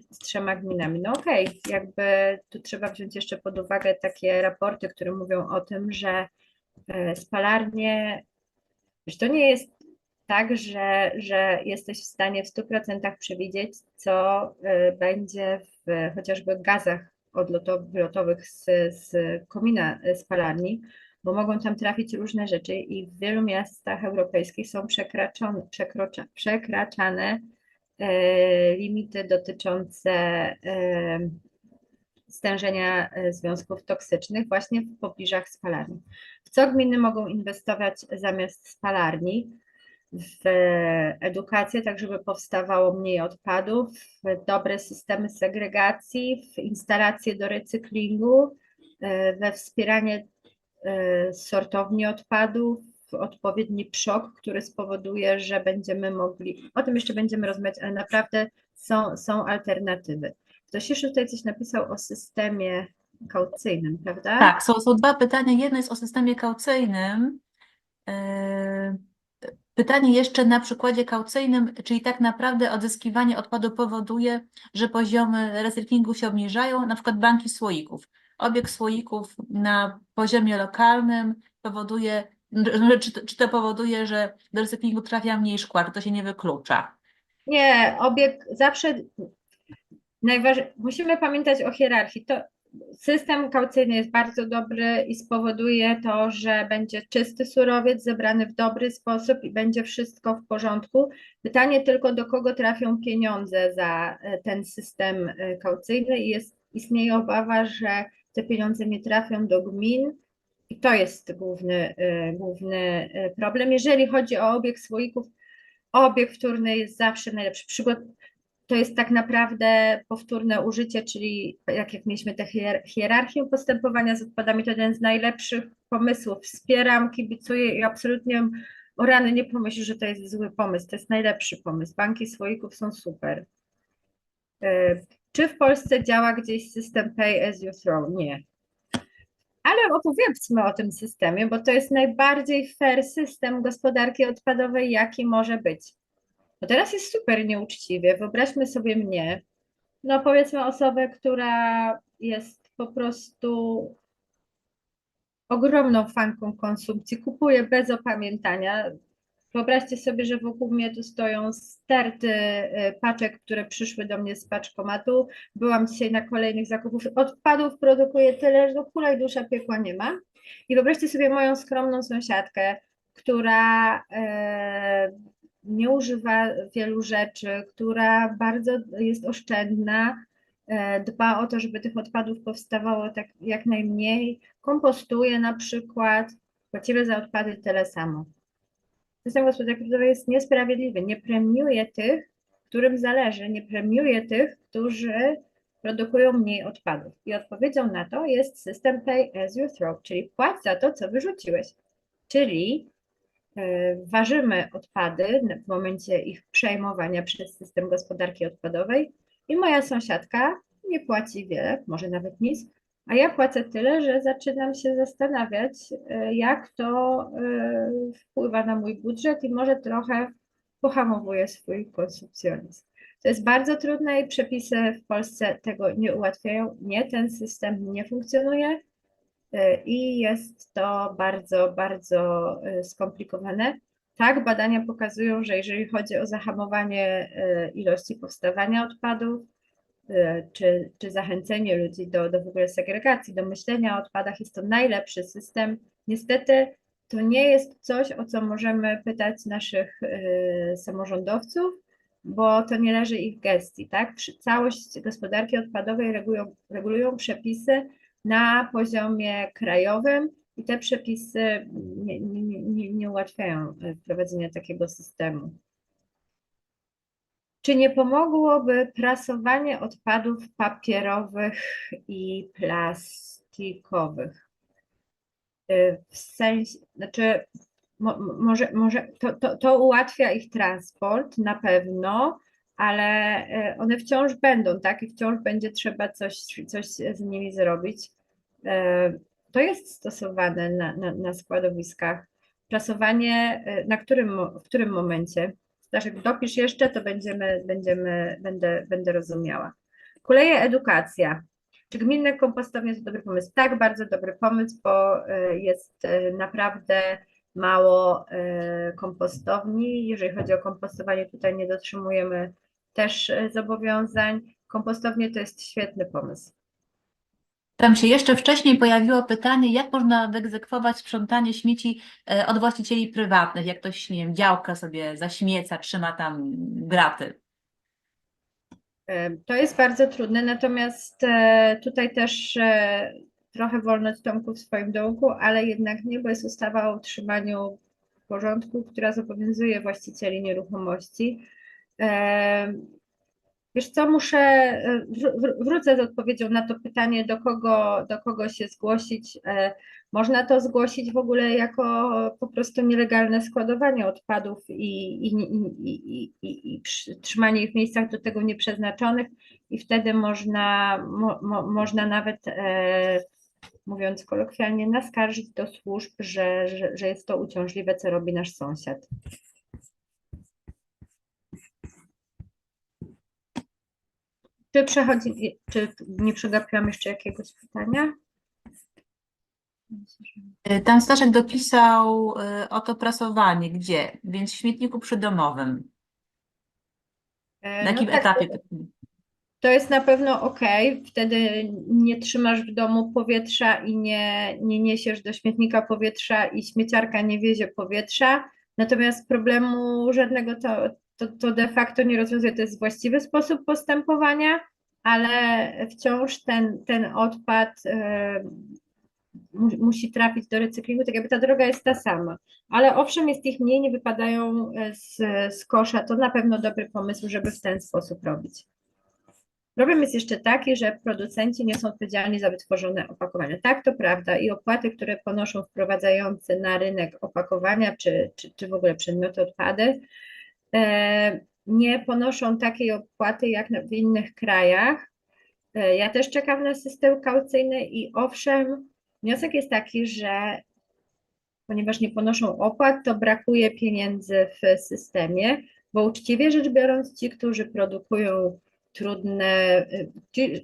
gminami. No okej, jakby tu trzeba wziąć jeszcze pod uwagę takie raporty, które mówią o tym, że spalarnie, że to nie jest tak, że jesteś w stanie w 100% przewidzieć, co będzie w chociażby gazach odlotowych z komina spalarni, bo mogą tam trafić różne rzeczy i w wielu miastach europejskich są przekraczane limity dotyczące stężenia związków toksycznych właśnie w pobliżach spalarni. W co gminy mogą inwestować zamiast spalarni? W edukację, tak żeby powstawało mniej odpadów, w dobre systemy segregacji, w instalacje do recyklingu, we wspieranie sortowni odpadów, odpowiedni przok, który spowoduje, że będziemy mogli, o tym jeszcze będziemy rozmawiać, ale naprawdę są alternatywy. Ktoś jeszcze tutaj coś napisał o systemie kaucyjnym, prawda? Tak, są 2 pytania. Jedno jest o systemie kaucyjnym. Pytanie jeszcze na przykładzie kaucyjnym, czyli tak naprawdę odzyskiwanie odpadu powoduje, że poziomy recyklingu się obniżają, na przykład banki słoików. Obieg słoików na poziomie lokalnym powoduje, czy to powoduje, że do recyklingu trafia mniej szkła, czy to się nie wyklucza? Nie, obieg zawsze musimy pamiętać o hierarchii. System kaucyjny jest bardzo dobry i spowoduje to, że będzie czysty surowiec zebrany w dobry sposób i będzie wszystko w porządku. Pytanie tylko, do kogo trafią pieniądze za ten system kaucyjny i istnieje obawa, że te pieniądze nie trafią do gmin i to jest główny problem. Jeżeli chodzi o obieg słoików, obieg wtórny jest zawsze najlepszy. To jest tak naprawdę powtórne użycie, czyli jak mieliśmy tę hierarchię postępowania z odpadami, to jeden z najlepszych pomysłów. Wspieram, kibicuję i absolutnie o rany nie pomyśl, że to jest zły pomysł. To jest najlepszy pomysł. Banki słoików są super. Czy w Polsce działa gdzieś system pay as you throw? Nie. Ale może opowiedzmy o tym systemie, bo to jest najbardziej fair system gospodarki odpadowej, jaki może być. Bo teraz jest super nieuczciwie. Wyobraźmy sobie mnie, no powiedzmy osobę, która jest po prostu ogromną fanką konsumpcji, kupuje bez opamiętania. Wyobraźcie sobie, że wokół mnie tu stoją sterty paczek, które przyszły do mnie z paczkomatu. Byłam dzisiaj na kolejnych zakupach. Odpadów produkuję tyle, że do hulaj dusza piekła nie ma. I wyobraźcie sobie moją skromną sąsiadkę, która nie używa wielu rzeczy, która bardzo jest oszczędna, dba o to, żeby tych odpadów powstawało tak jak najmniej, kompostuje na przykład, właściwie za odpady tyle samo. System gospodarki odpadowej jest niesprawiedliwy, nie premiuje tych, którym zależy, nie premiuje tych, którzy produkują mniej odpadów. I odpowiedzią na to jest system pay as you throw, czyli płać za to, co wyrzuciłeś. Czyli ważymy odpady w momencie ich przejmowania przez system gospodarki odpadowej i moja sąsiadka nie płaci wiele, może nawet nic, a ja płacę tyle, że zaczynam się zastanawiać, jak to wpływa na mój budżet i może trochę pohamowuje swój konsumpcjonizm. To jest bardzo trudne i przepisy w Polsce tego nie ułatwiają. Nie, ten system nie funkcjonuje i jest to bardzo, bardzo skomplikowane. Tak, badania pokazują, że jeżeli chodzi o zahamowanie ilości powstawania odpadów, czy zachęcenie ludzi do w ogóle segregacji, do myślenia o odpadach, jest to najlepszy system. Niestety to nie jest coś, o co możemy pytać naszych samorządowców, bo to nie leży ich gestii, tak? Całość gospodarki odpadowej regulują przepisy na poziomie krajowym i te przepisy nie ułatwiają wprowadzenia takiego systemu. Czy nie pomogłoby prasowanie odpadów papierowych i plastikowych? W sensie, znaczy, może to ułatwia ich transport na pewno, ale one wciąż będą, tak? I wciąż będzie trzeba coś z nimi zrobić. To jest stosowane na składowiskach. Prasowanie, w którym momencie? Staszek, dopisz jeszcze, to będę rozumiała. Kuleje edukacja. Czy gminne kompostownie to dobry pomysł? Tak, bardzo dobry pomysł, bo jest naprawdę mało kompostowni. Jeżeli chodzi o kompostowanie, tutaj nie dotrzymujemy też zobowiązań. Kompostownie to jest świetny pomysł. Tam się jeszcze wcześniej pojawiło pytanie, jak można wyegzekwować sprzątanie śmieci od właścicieli prywatnych, jak ktoś, nie wiem, działkę sobie zaśmieca, trzyma tam graty. To jest bardzo trudne, natomiast tutaj też trochę wolność Tomku w swoim dołku, ale jednak nie, bo jest ustawa o utrzymaniu porządku, która zobowiązuje właścicieli nieruchomości. Wiesz co, wrócę z odpowiedzią na to pytanie, do kogo się zgłosić. Można to zgłosić w ogóle jako po prostu nielegalne składowanie odpadów i trzymanie ich w miejscach do tego nieprzeznaczonych i wtedy można nawet, mówiąc kolokwialnie, naskarżyć do służb, że jest to uciążliwe, co robi nasz sąsiad. Czy nie przegapiłam jeszcze jakiegoś pytania? Tam Staszek dopisał o to prasowanie, gdzie? Więc w śmietniku przydomowym. Na jakim tak, etapie? to jest na pewno ok. Wtedy nie trzymasz w domu powietrza i nie niesiesz do śmietnika powietrza i śmieciarka nie wiezie powietrza. Natomiast problemu żadnego to de facto nie rozwiązuje. To jest właściwy sposób postępowania, ale wciąż ten odpad musi trafić do recyklingu, tak jakby ta droga jest ta sama. Ale owszem, jest ich mniej, nie wypadają z kosza. To na pewno dobry pomysł, żeby w ten sposób robić. Problem jest jeszcze taki, że producenci nie są odpowiedzialni za wytworzone opakowania. Tak, to prawda i opłaty, które ponoszą wprowadzający na rynek opakowania czy w ogóle przedmioty odpady, nie ponoszą takiej opłaty jak w innych krajach. Ja też czekam na system kaucyjny i owszem, Wniosek jest taki, że ponieważ nie ponoszą opłat, to brakuje pieniędzy w systemie, bo uczciwie rzecz biorąc, ci, którzy produkują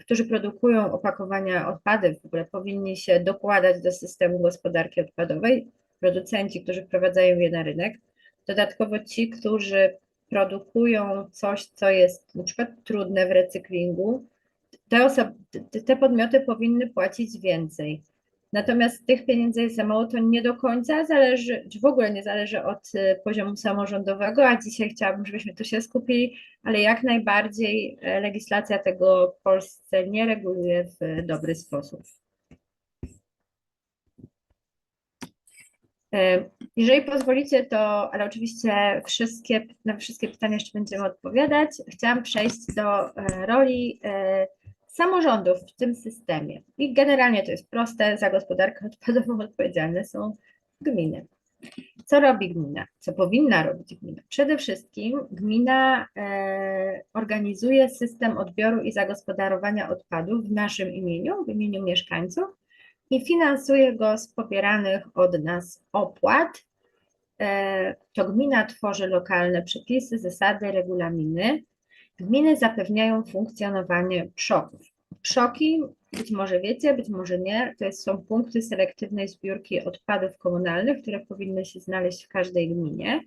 którzy produkują opakowania, odpady, w ogóle powinni się dokładać do systemu gospodarki odpadowej, producenci, którzy wprowadzają je na rynek. Dodatkowo ci, którzy produkują coś, co jest na przykład trudne w recyklingu, te podmioty powinny płacić więcej. Natomiast tych pieniędzy jest za mało, to nie do końca zależy, czy w ogóle nie zależy od poziomu samorządowego, a dzisiaj chciałabym, żebyśmy tu się skupili, ale jak najbardziej legislacja tego w Polsce nie reguluje w dobry sposób. Jeżeli pozwolicie, to, ale oczywiście na wszystkie pytania jeszcze będziemy odpowiadać, chciałam przejść do roli samorządów w tym systemie. I generalnie to jest proste, za gospodarkę odpadową odpowiedzialne są gminy. Co robi gmina? Co powinna robić gmina? Przede wszystkim gmina organizuje system odbioru i zagospodarowania odpadów w naszym imieniu, w imieniu mieszkańców i finansuje go z pobieranych od nas opłat. To gmina tworzy lokalne przepisy, zasady, regulaminy. Gminy zapewniają funkcjonowanie PSZOK-ów. PSZOK-i, być może wiecie, być może nie, to są punkty selektywnej zbiórki odpadów komunalnych, które powinny się znaleźć w każdej gminie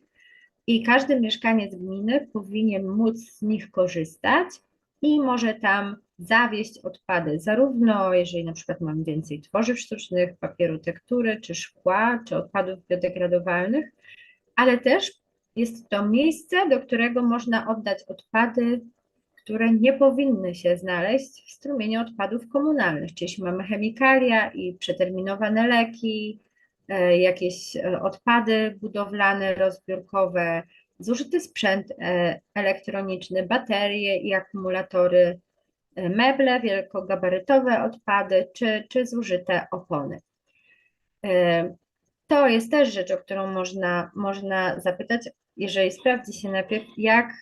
i każdy mieszkaniec gminy powinien móc z nich korzystać i może tam zawieźć odpady, zarówno jeżeli na przykład mam więcej tworzyw sztucznych, papieru tektury, czy szkła, czy odpadów biodegradowalnych, ale też jest to miejsce, do którego można oddać odpady, które nie powinny się znaleźć w strumieniu odpadów komunalnych. Czyli jeśli mamy chemikalia i przeterminowane leki, jakieś odpady budowlane, rozbiórkowe, zużyty sprzęt elektroniczny, baterie i akumulatory, meble, wielkogabarytowe odpady czy zużyte opony. To jest też rzecz, o którą można zapytać, jeżeli sprawdzi się najpierw, jak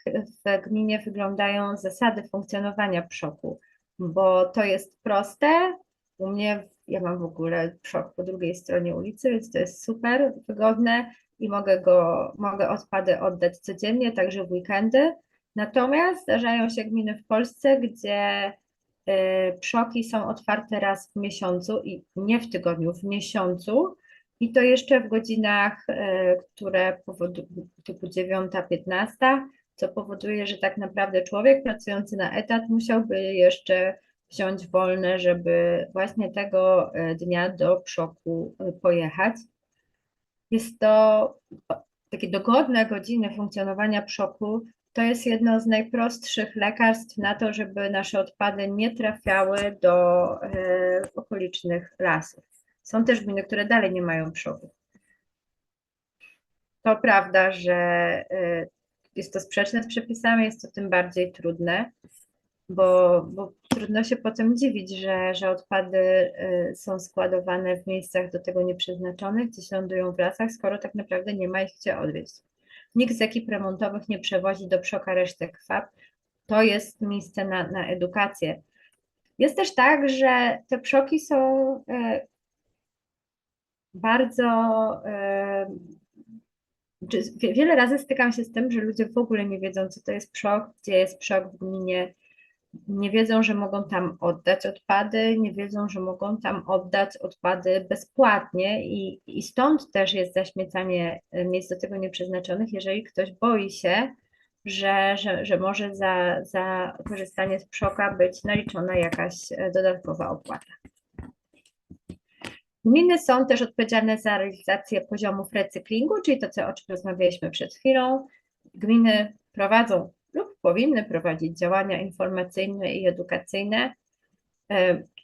w gminie wyglądają zasady funkcjonowania PSZOK-u, bo to jest proste. U mnie, ja mam w ogóle PSZOK po drugiej stronie ulicy, więc to jest super wygodne i mogę odpady oddać codziennie, także w weekendy. Natomiast zdarzają się gminy w Polsce, gdzie PSZOK-i są otwarte raz w miesiącu i nie w tygodniu, w miesiącu. I to jeszcze w godzinach, które powodują typu 9-15, co powoduje, że tak naprawdę człowiek pracujący na etat musiałby jeszcze wziąć wolne, żeby właśnie tego dnia do PSZOK-u pojechać. Jest to takie dogodne godziny funkcjonowania PSZOK-u. To jest jedno z najprostszych lekarstw na to, żeby nasze odpady nie trafiały do okolicznych lasów. Są też gminy, które dalej nie mają PSZOK-ów. To prawda, że jest to sprzeczne z przepisami, jest to tym bardziej trudne, bo trudno się potem dziwić, że odpady są składowane w miejscach do tego nieprzeznaczonych, gdzieś lądują w lasach, skoro tak naprawdę nie ma ich gdzie odwieźć. Nikt z ekip remontowych nie przewozi do PSZOK-a resztek kwap. To jest miejsce na edukację. Jest też tak, że te PSZOK-i są bardzo. Wiele razy stykam się z tym, że ludzie w ogóle nie wiedzą, co to jest PSZOK, gdzie jest PSZOK w gminie, nie wiedzą, że mogą tam oddać odpady, nie wiedzą, że mogą tam oddać odpady bezpłatnie i stąd też jest zaśmiecanie miejsc do tego nieprzeznaczonych, jeżeli ktoś boi się, że może za korzystanie z PSZOK-a być naliczona jakaś dodatkowa opłata. Gminy są też odpowiedzialne za realizację poziomów recyklingu, czyli to, o czym rozmawialiśmy przed chwilą. Gminy prowadzą lub powinny prowadzić działania informacyjne i edukacyjne.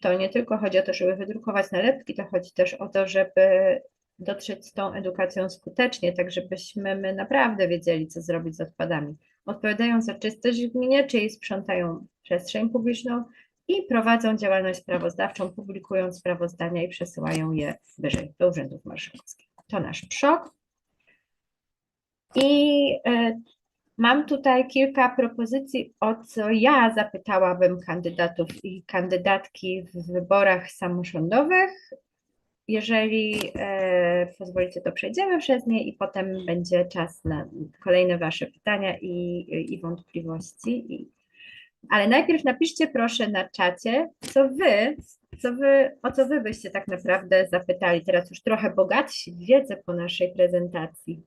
To nie tylko chodzi o to, żeby wydrukować nalepki, to chodzi też o to, żeby dotrzeć z tą edukacją skutecznie, tak żebyśmy my naprawdę wiedzieli, co zrobić z odpadami. Odpowiadają za czystość w gminie, czyli sprzątają przestrzeń publiczną i prowadzą działalność sprawozdawczą, publikując sprawozdania i przesyłają je wyżej do urzędów marszałkowskich. To nasz PSZOK. I mam tutaj kilka propozycji, o co ja zapytałabym kandydatów i kandydatki w wyborach samorządowych. Jeżeli pozwolicie, to przejdziemy przez nie i potem będzie czas na kolejne Wasze pytania i wątpliwości. Ale najpierw napiszcie proszę na czacie, o co wy byście tak naprawdę zapytali. Teraz już trochę bogatsi w wiedzę po naszej prezentacji.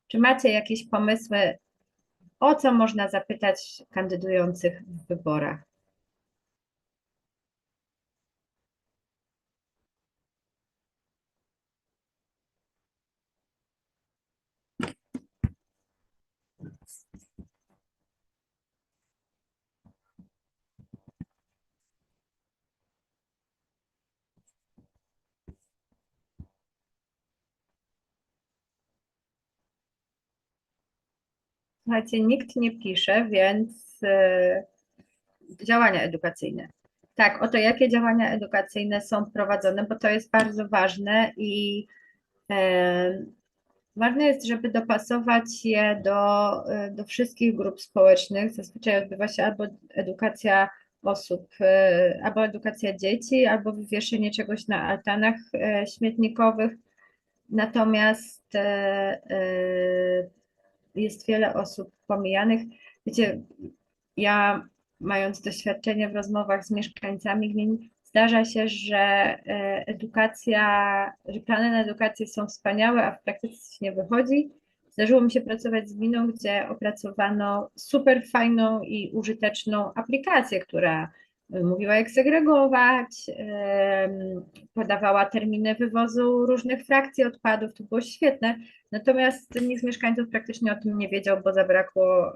Czy macie jakieś pomysły, o co można zapytać kandydujących w wyborach? Słuchajcie, nikt nie pisze, więc działania edukacyjne. Tak, oto jakie działania edukacyjne są prowadzone, bo to jest bardzo ważne i e, ważne jest, żeby dopasować je do wszystkich grup społecznych. Zazwyczaj odbywa się albo edukacja osób, albo edukacja dzieci, albo wywieszenie czegoś na altanach śmietnikowych. Natomiast jest wiele osób pomijanych. Wiecie, ja mając doświadczenie w rozmowach z mieszkańcami gmin, zdarza się, że plany na edukację są wspaniałe, a w praktyce coś nie wychodzi. Zdarzyło mi się pracować z gminą, gdzie opracowano super fajną i użyteczną aplikację, która mówiła jak segregować, podawała terminy wywozu różnych frakcji odpadów, to było świetne. Natomiast nikt z mieszkańców praktycznie o tym nie wiedział, bo zabrakło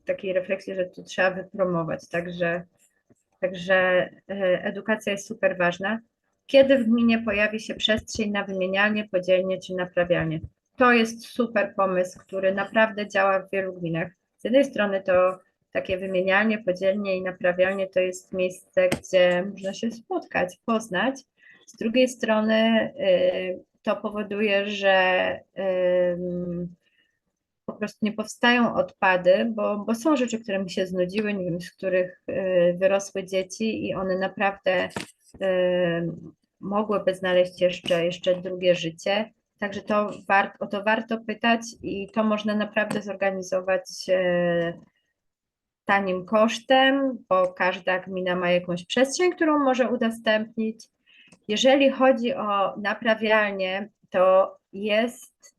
takiej refleksji, że to trzeba wypromować. Także edukacja jest super ważna. Kiedy w gminie pojawi się przestrzeń na wymienialnie, podzielnie czy naprawialnie? To jest super pomysł, który naprawdę działa w wielu gminach. Z jednej strony to takie wymienialnie, podzielnie i naprawialnie to jest miejsce, gdzie można się spotkać, poznać. Z drugiej strony to powoduje, że po prostu nie powstają odpady, bo są rzeczy, które mi się znudziły, nie wiem, z których wyrosły dzieci i one naprawdę mogłyby znaleźć jeszcze drugie życie. Także o to warto pytać i to można naprawdę zorganizować tanim kosztem, bo każda gmina ma jakąś przestrzeń, którą może udostępnić. Jeżeli chodzi o naprawialnie, to jest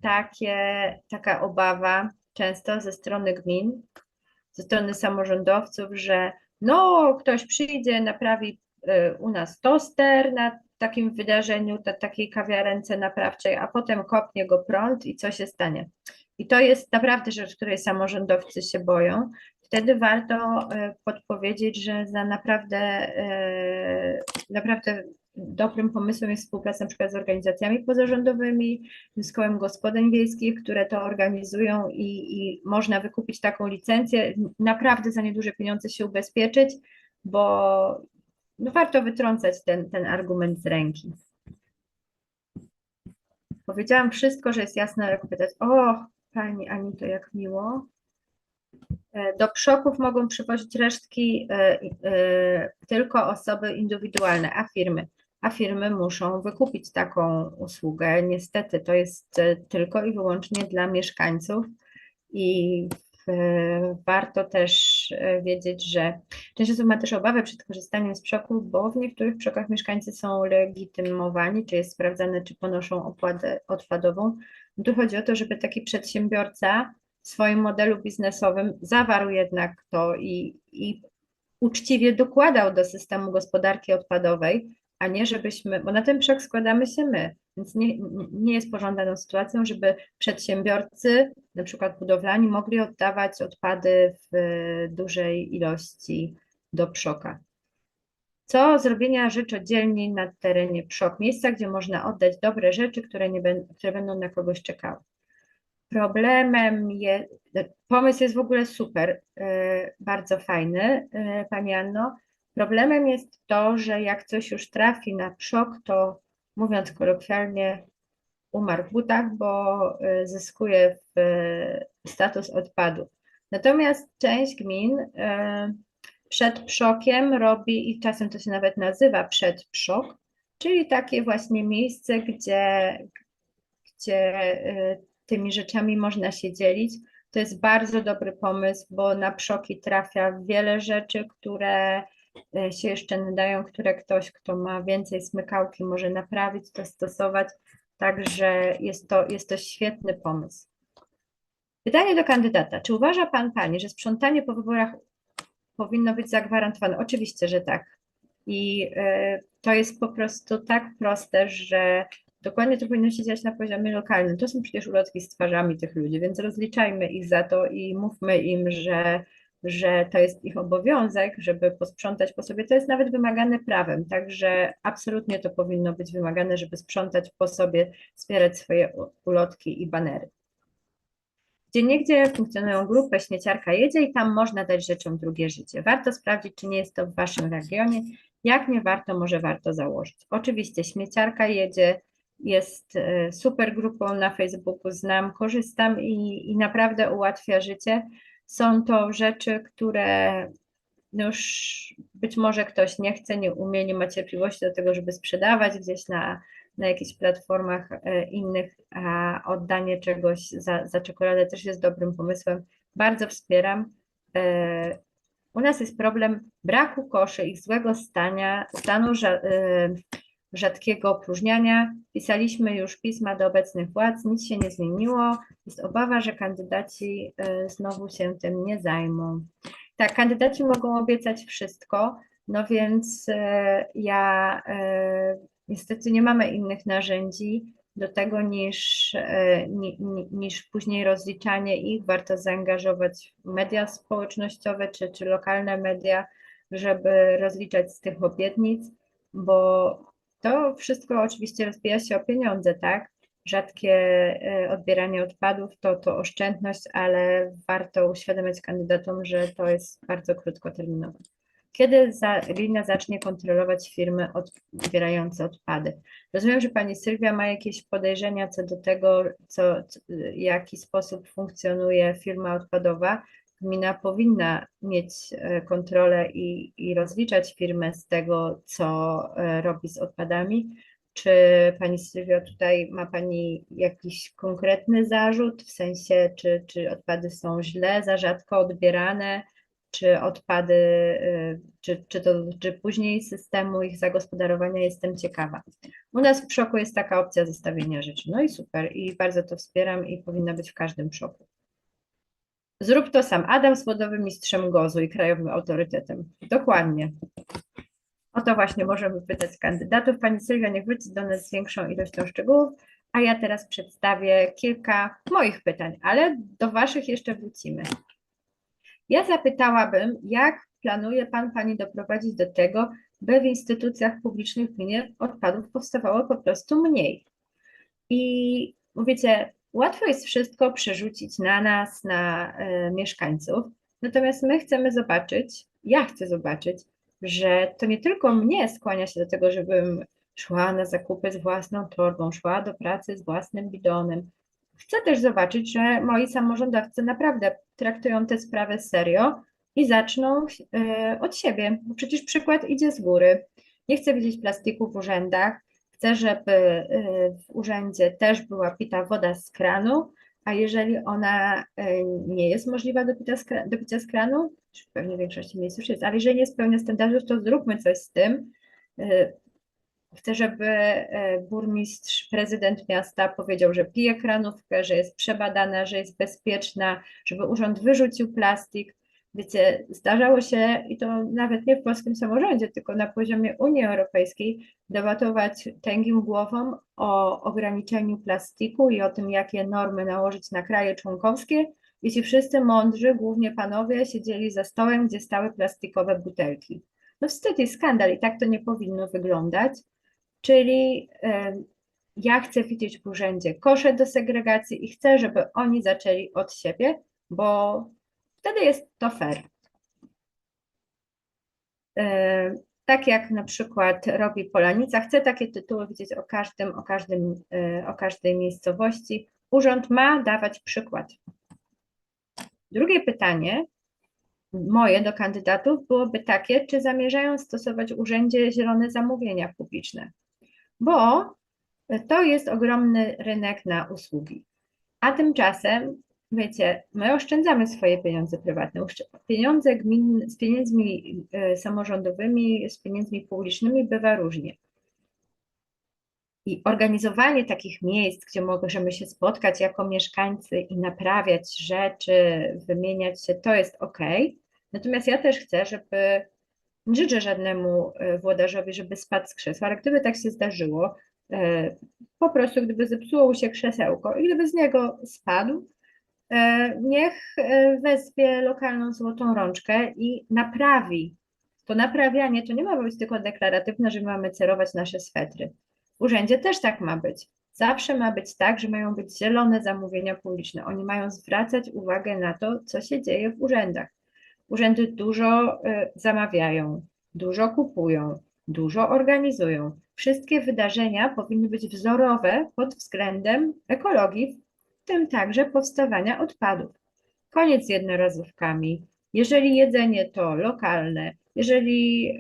taka obawa często ze strony gmin, ze strony samorządowców, że no ktoś przyjdzie, naprawi u nas toster na takim wydarzeniu, na takiej kawiarence naprawczej, a potem kopnie go prąd i co się stanie. I to jest naprawdę rzecz, której samorządowcy się boją. Wtedy warto podpowiedzieć, że za naprawdę dobrym pomysłem jest współpraca na przykład z organizacjami pozarządowymi, z kołem gospodyń wiejskich, które to organizują i można wykupić taką licencję, naprawdę za nieduże pieniądze się ubezpieczyć, bo no warto wytrącać ten argument z ręki. Powiedziałam wszystko, że jest jasne, ale pytać, o Pani Anito, jak miło. Do przoków mogą przywozić resztki tylko osoby indywidualne, a firmy muszą wykupić taką usługę. Niestety to jest tylko i wyłącznie dla mieszkańców i warto też wiedzieć, że część osób ma też obawę przed korzystaniem z przoków, bo w niektórych przokach mieszkańcy są legitymowani, czy jest sprawdzane, czy ponoszą opłatę odpadową. Tu chodzi o to, żeby taki przedsiębiorca w swoim modelu biznesowym zawarł jednak to i uczciwie dokładał do systemu gospodarki odpadowej, a nie żebyśmy, bo na ten przok składamy się my, więc nie jest pożądaną sytuacją, żeby przedsiębiorcy, na przykład budowlani, mogli oddawać odpady w dużej ilości do przoka. Co zrobienia życzodzielni na terenie przok? Miejsca, gdzie można oddać dobre rzeczy, które będą na kogoś czekały. Problemem jest, pomysł jest w ogóle super, bardzo fajny, Pani Anno. Problemem jest to, że jak coś już trafi na przok, to mówiąc kolokwialnie, umarł w butach, bo zyskuje status odpadu. Natomiast część gmin Przed robi i czasem to się nawet nazywa przedprzok, czyli takie właśnie miejsce, gdzie tymi rzeczami można się dzielić. To jest bardzo dobry pomysł, bo na przoki trafia wiele rzeczy, które się jeszcze nadają, które ktoś, kto ma więcej smykałki, może naprawić, dostosować. Także jest to świetny pomysł. Pytanie do kandydata. Czy uważa pan, pani, że sprzątanie po wyborach powinno być zagwarantowane? Oczywiście, że tak. I to jest po prostu tak proste, że dokładnie to powinno się dziać na poziomie lokalnym. To są przecież ulotki z twarzami tych ludzi, więc rozliczajmy ich za to i mówmy im, że to jest ich obowiązek, żeby posprzątać po sobie. To jest nawet wymagane prawem, także absolutnie to powinno być wymagane, żeby sprzątać po sobie, zbierać swoje ulotki i banery. Gdzieniegdzie funkcjonują grupy Śmieciarka jedzie i tam można dać rzeczom drugie życie. Warto sprawdzić, czy nie jest to w waszym regionie. Jak nie warto, może warto założyć. Oczywiście Śmieciarka jedzie jest super grupą na Facebooku, znam, korzystam i naprawdę ułatwia życie. Są to rzeczy, które już być może ktoś nie chce, nie umie, nie ma cierpliwości do tego, żeby sprzedawać gdzieś na jakichś platformach innych, a oddanie czegoś za czekoladę też jest dobrym pomysłem. Bardzo wspieram. U nas jest problem braku koszy, ich złego stanu rzadkiego opróżniania. Pisaliśmy już pisma do obecnych władz, nic się nie zmieniło. Jest obawa, że kandydaci znowu się tym nie zajmą. Tak, kandydaci mogą obiecać wszystko, no więc niestety nie mamy innych narzędzi do tego niż później rozliczanie ich. Warto zaangażować media społecznościowe czy lokalne media, żeby rozliczać z tych obietnic, bo to wszystko oczywiście rozbija się o pieniądze, tak? Rzadkie odbieranie odpadów to oszczędność, ale warto uświadamiać kandydatom, że to jest bardzo krótkoterminowe. Kiedy gmina zacznie kontrolować firmy odbierające odpady? Rozumiem, że pani Sylwia ma jakieś podejrzenia co do tego, w jaki sposób funkcjonuje firma odpadowa. Gmina powinna mieć kontrolę i rozliczać firmę z tego, co robi z odpadami. Czy pani Sylwio, tutaj ma pani jakiś konkretny zarzut, w sensie, czy odpady są źle, za rzadko odbierane, czy odpady, czy to dotyczy później systemu ich zagospodarowania, jestem ciekawa. U nas w Przoku jest taka opcja zestawienia rzeczy, no i super, i bardzo to wspieram i powinna być w każdym Przoku. Zrób to sam. Adam Słodowym mistrzem GOZ-u i krajowym autorytetem. Dokładnie. O to właśnie możemy pytać kandydatów. Pani Sylwia niech wróci do nas z większą ilością szczegółów, a ja teraz przedstawię kilka moich pytań, ale do waszych jeszcze wrócimy. Ja zapytałabym, jak planuje pani doprowadzić do tego, by w instytucjach publicznych w gminie odpadów powstawało po prostu mniej. I mówicie, łatwo jest wszystko przerzucić na nas, na mieszkańców, natomiast my chcemy zobaczyć, ja chcę zobaczyć, że to nie tylko mnie skłania się do tego, żebym szła na zakupy z własną torbą, szła do pracy z własnym bidonem. Chcę też zobaczyć, że moi samorządowcy naprawdę traktują tę sprawę serio i zaczną od siebie, bo przecież przykład idzie z góry. Nie chcę widzieć plastiku w urzędach, chcę, żeby w urzędzie też była pita woda z kranu, a jeżeli ona nie jest możliwa do picia z kranu, pewnie w większości miejsc już jest, ale jeżeli nie spełnia standardów, to zróbmy coś z tym. Chcę, żeby burmistrz, prezydent miasta powiedział, że pije kranówkę, że jest przebadana, że jest bezpieczna, żeby urząd wyrzucił plastik. Wiecie, zdarzało się, i to nawet nie w polskim samorządzie, tylko na poziomie Unii Europejskiej, debatować tęgim głową o ograniczeniu plastiku i o tym, jakie normy nałożyć na kraje członkowskie. I ci wszyscy mądrzy, głównie panowie, siedzieli za stołem, gdzie stały plastikowe butelki. No wstyd i skandal i tak to nie powinno wyglądać. Czyli ja chcę widzieć w urzędzie kosze do segregacji i chcę, żeby oni zaczęli od siebie, bo wtedy jest to fair. Tak jak na przykład robi Polanica, chcę takie tytuły widzieć o każdej miejscowości. Urząd ma dawać przykład. Drugie pytanie. moje do kandydatów byłoby takie, czy zamierzają stosować w urzędzie zielone zamówienia publiczne, bo to jest ogromny rynek na usługi. A tymczasem, wiecie, my oszczędzamy swoje pieniądze prywatne, pieniądze gmin, z pieniędzmi samorządowymi, z pieniędzmi publicznymi bywa różnie. I organizowanie takich miejsc, gdzie możemy się spotkać jako mieszkańcy i naprawiać rzeczy, wymieniać się, to jest ok. Natomiast ja też chcę, żeby, nie życzę żadnemu włodarzowi, żeby spadł z krzesła, ale gdyby tak się zdarzyło, po prostu gdyby zepsuło mu się krzesełko i gdyby z niego spadł, niech wezwie lokalną złotą rączkę i naprawi. To naprawianie to nie ma być tylko deklaratywne, że mamy cerować nasze swetry. W urzędzie też tak ma być. Zawsze ma być tak, że mają być zielone zamówienia publiczne. Oni mają zwracać uwagę na to, co się dzieje w urzędach. Urzędy dużo zamawiają, dużo kupują, dużo organizują. Wszystkie wydarzenia powinny być wzorowe pod względem ekologii, w tym także powstawania odpadów. Koniec z jednorazówkami. Jeżeli jedzenie to lokalne, jeżeli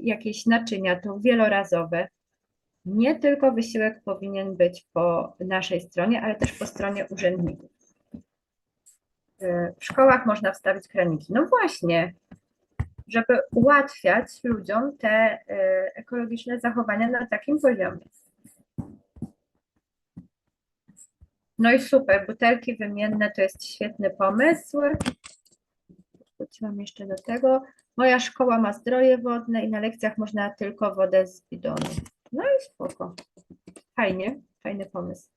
jakieś naczynia to wielorazowe, nie tylko wysiłek powinien być po naszej stronie, ale też po stronie urzędników. W szkołach można wstawić kraniki. No właśnie, żeby ułatwiać ludziom te ekologiczne zachowania na takim poziomie. No i super, butelki wymienne to jest świetny pomysł. Wróciłam jeszcze do tego. Moja szkoła ma zdroje wodne i na lekcjach można tylko wodę z bidonu. No i spoko. Fajnie, fajny pomysł.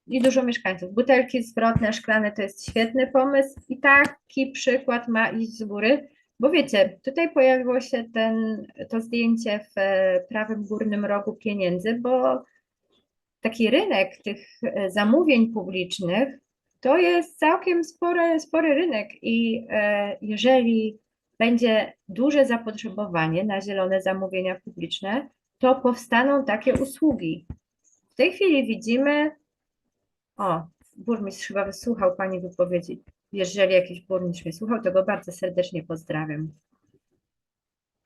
I dużo mieszkańców. Butelki zwrotne, szklane to jest świetny pomysł i taki przykład ma iść z góry, bo wiecie, tutaj pojawiło się to zdjęcie w prawym górnym rogu pieniędzy, bo taki rynek tych zamówień publicznych to jest całkiem spory rynek i jeżeli będzie duże zapotrzebowanie na zielone zamówienia publiczne, to powstaną takie usługi. W tej chwili widzimy, o, burmistrz chyba wysłuchał Pani wypowiedzi. Jeżeli jakiś burmistrz mnie słuchał, to go bardzo serdecznie pozdrawiam.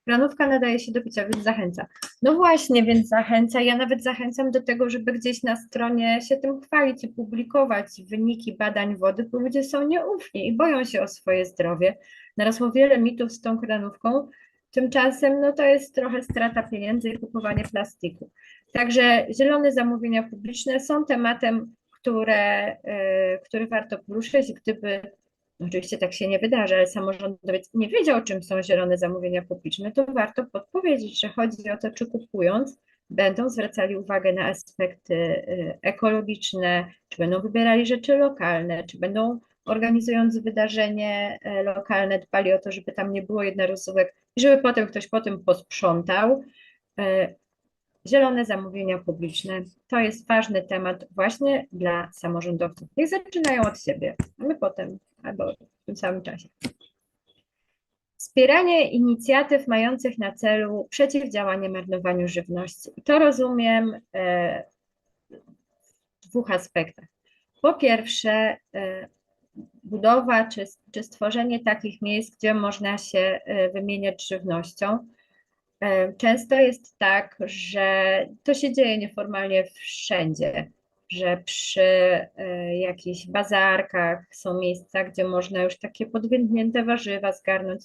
Planówka nadaje się do picia, więc zachęca. No właśnie, więc zachęca. Ja nawet zachęcam do tego, żeby gdzieś na stronie się tym chwalić i publikować wyniki badań wody, bo ludzie są nieufni i boją się o swoje zdrowie. Narosło wiele mitów z tą kranówką. Tymczasem no to jest trochę strata pieniędzy i kupowanie plastiku. Także zielone zamówienia publiczne są tematem, który warto poruszyć. Gdyby oczywiście tak się nie wydarzy, ale samorządowiec nie wiedział, czym są zielone zamówienia publiczne, to warto podpowiedzieć, że chodzi o to, czy kupując będą zwracali uwagę na aspekty ekologiczne, czy będą wybierali rzeczy lokalne, czy będą organizując wydarzenie lokalne dbali o to, żeby tam nie było jednorazówek i żeby potem ktoś po tym posprzątał. Zielone zamówienia publiczne to jest ważny temat właśnie dla samorządowców. Niech zaczynają od siebie, a my potem, albo w tym samym czasie. Wspieranie inicjatyw mających na celu przeciwdziałanie marnowaniu żywności. I to rozumiem w dwóch aspektach. Po pierwsze, budowa czy stworzenie takich miejsc, gdzie można się wymieniać żywnością. Często jest tak, że to się dzieje nieformalnie wszędzie, że przy jakichś bazarkach są miejsca, gdzie można już takie podwiędnięte warzywa zgarnąć.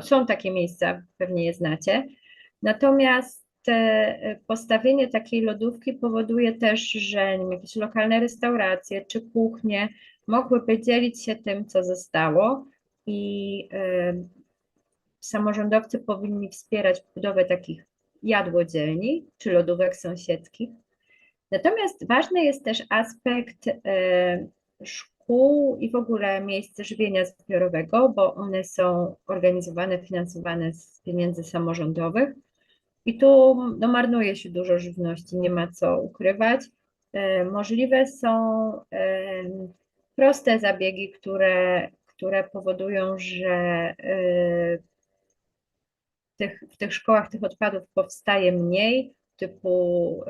Są takie miejsca, pewnie je znacie. Natomiast postawienie takiej lodówki powoduje też, że nie wiem, jakieś lokalne restauracje czy kuchnie mogłyby dzielić się tym, co zostało i samorządowcy powinni wspierać budowę takich jadłodzielni czy lodówek sąsiedzkich. Natomiast ważny jest też aspekt szkół i w ogóle miejsc żywienia zbiorowego, bo one są organizowane, finansowane z pieniędzy samorządowych. I tu no, marnuje się dużo żywności, nie ma co ukrywać. Możliwe są proste zabiegi, które powodują, że w tych szkołach tych odpadów powstaje mniej, typu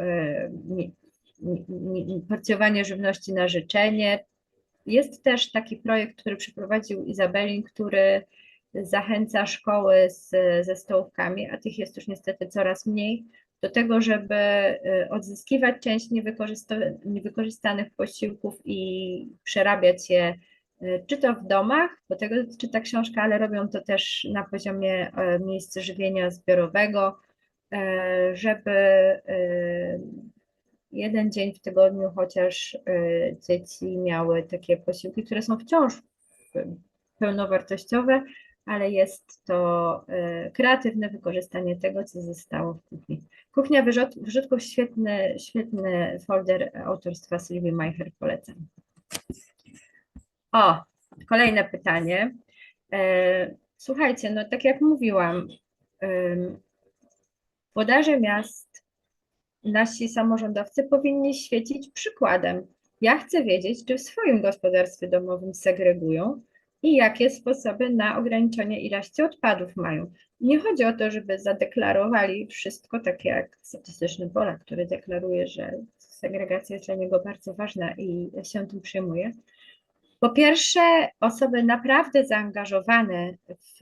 porcjowanie żywności na życzenie, Jest też taki projekt, który przeprowadził Izabelin, który zachęca szkoły ze stołówkami, a tych jest już niestety coraz mniej, do tego, żeby odzyskiwać część niewykorzystanych posiłków i przerabiać je czy to w domach, bo tego dotyczy ta książka, ale robią to też na poziomie miejsc żywienia zbiorowego, żeby jeden dzień w tygodniu chociaż dzieci miały takie posiłki, które są wciąż pełnowartościowe, ale jest to kreatywne wykorzystanie tego, co zostało w kuchni. Kuchnia wyrzutków, świetny folder autorstwa Sylwii Majcher, polecam. O, kolejne pytanie. Słuchajcie, no tak jak mówiłam, włodarze miast, nasi samorządowcy powinni świecić przykładem. Ja chcę wiedzieć, czy w swoim gospodarstwie domowym segregują i jakie sposoby na ograniczenie ilości odpadów mają. Nie chodzi o to, żeby zadeklarowali wszystko, tak jak statystyczny Polak, który deklaruje, że segregacja jest dla niego bardzo ważna i się tym przejmuje. Po pierwsze, osoby naprawdę zaangażowane w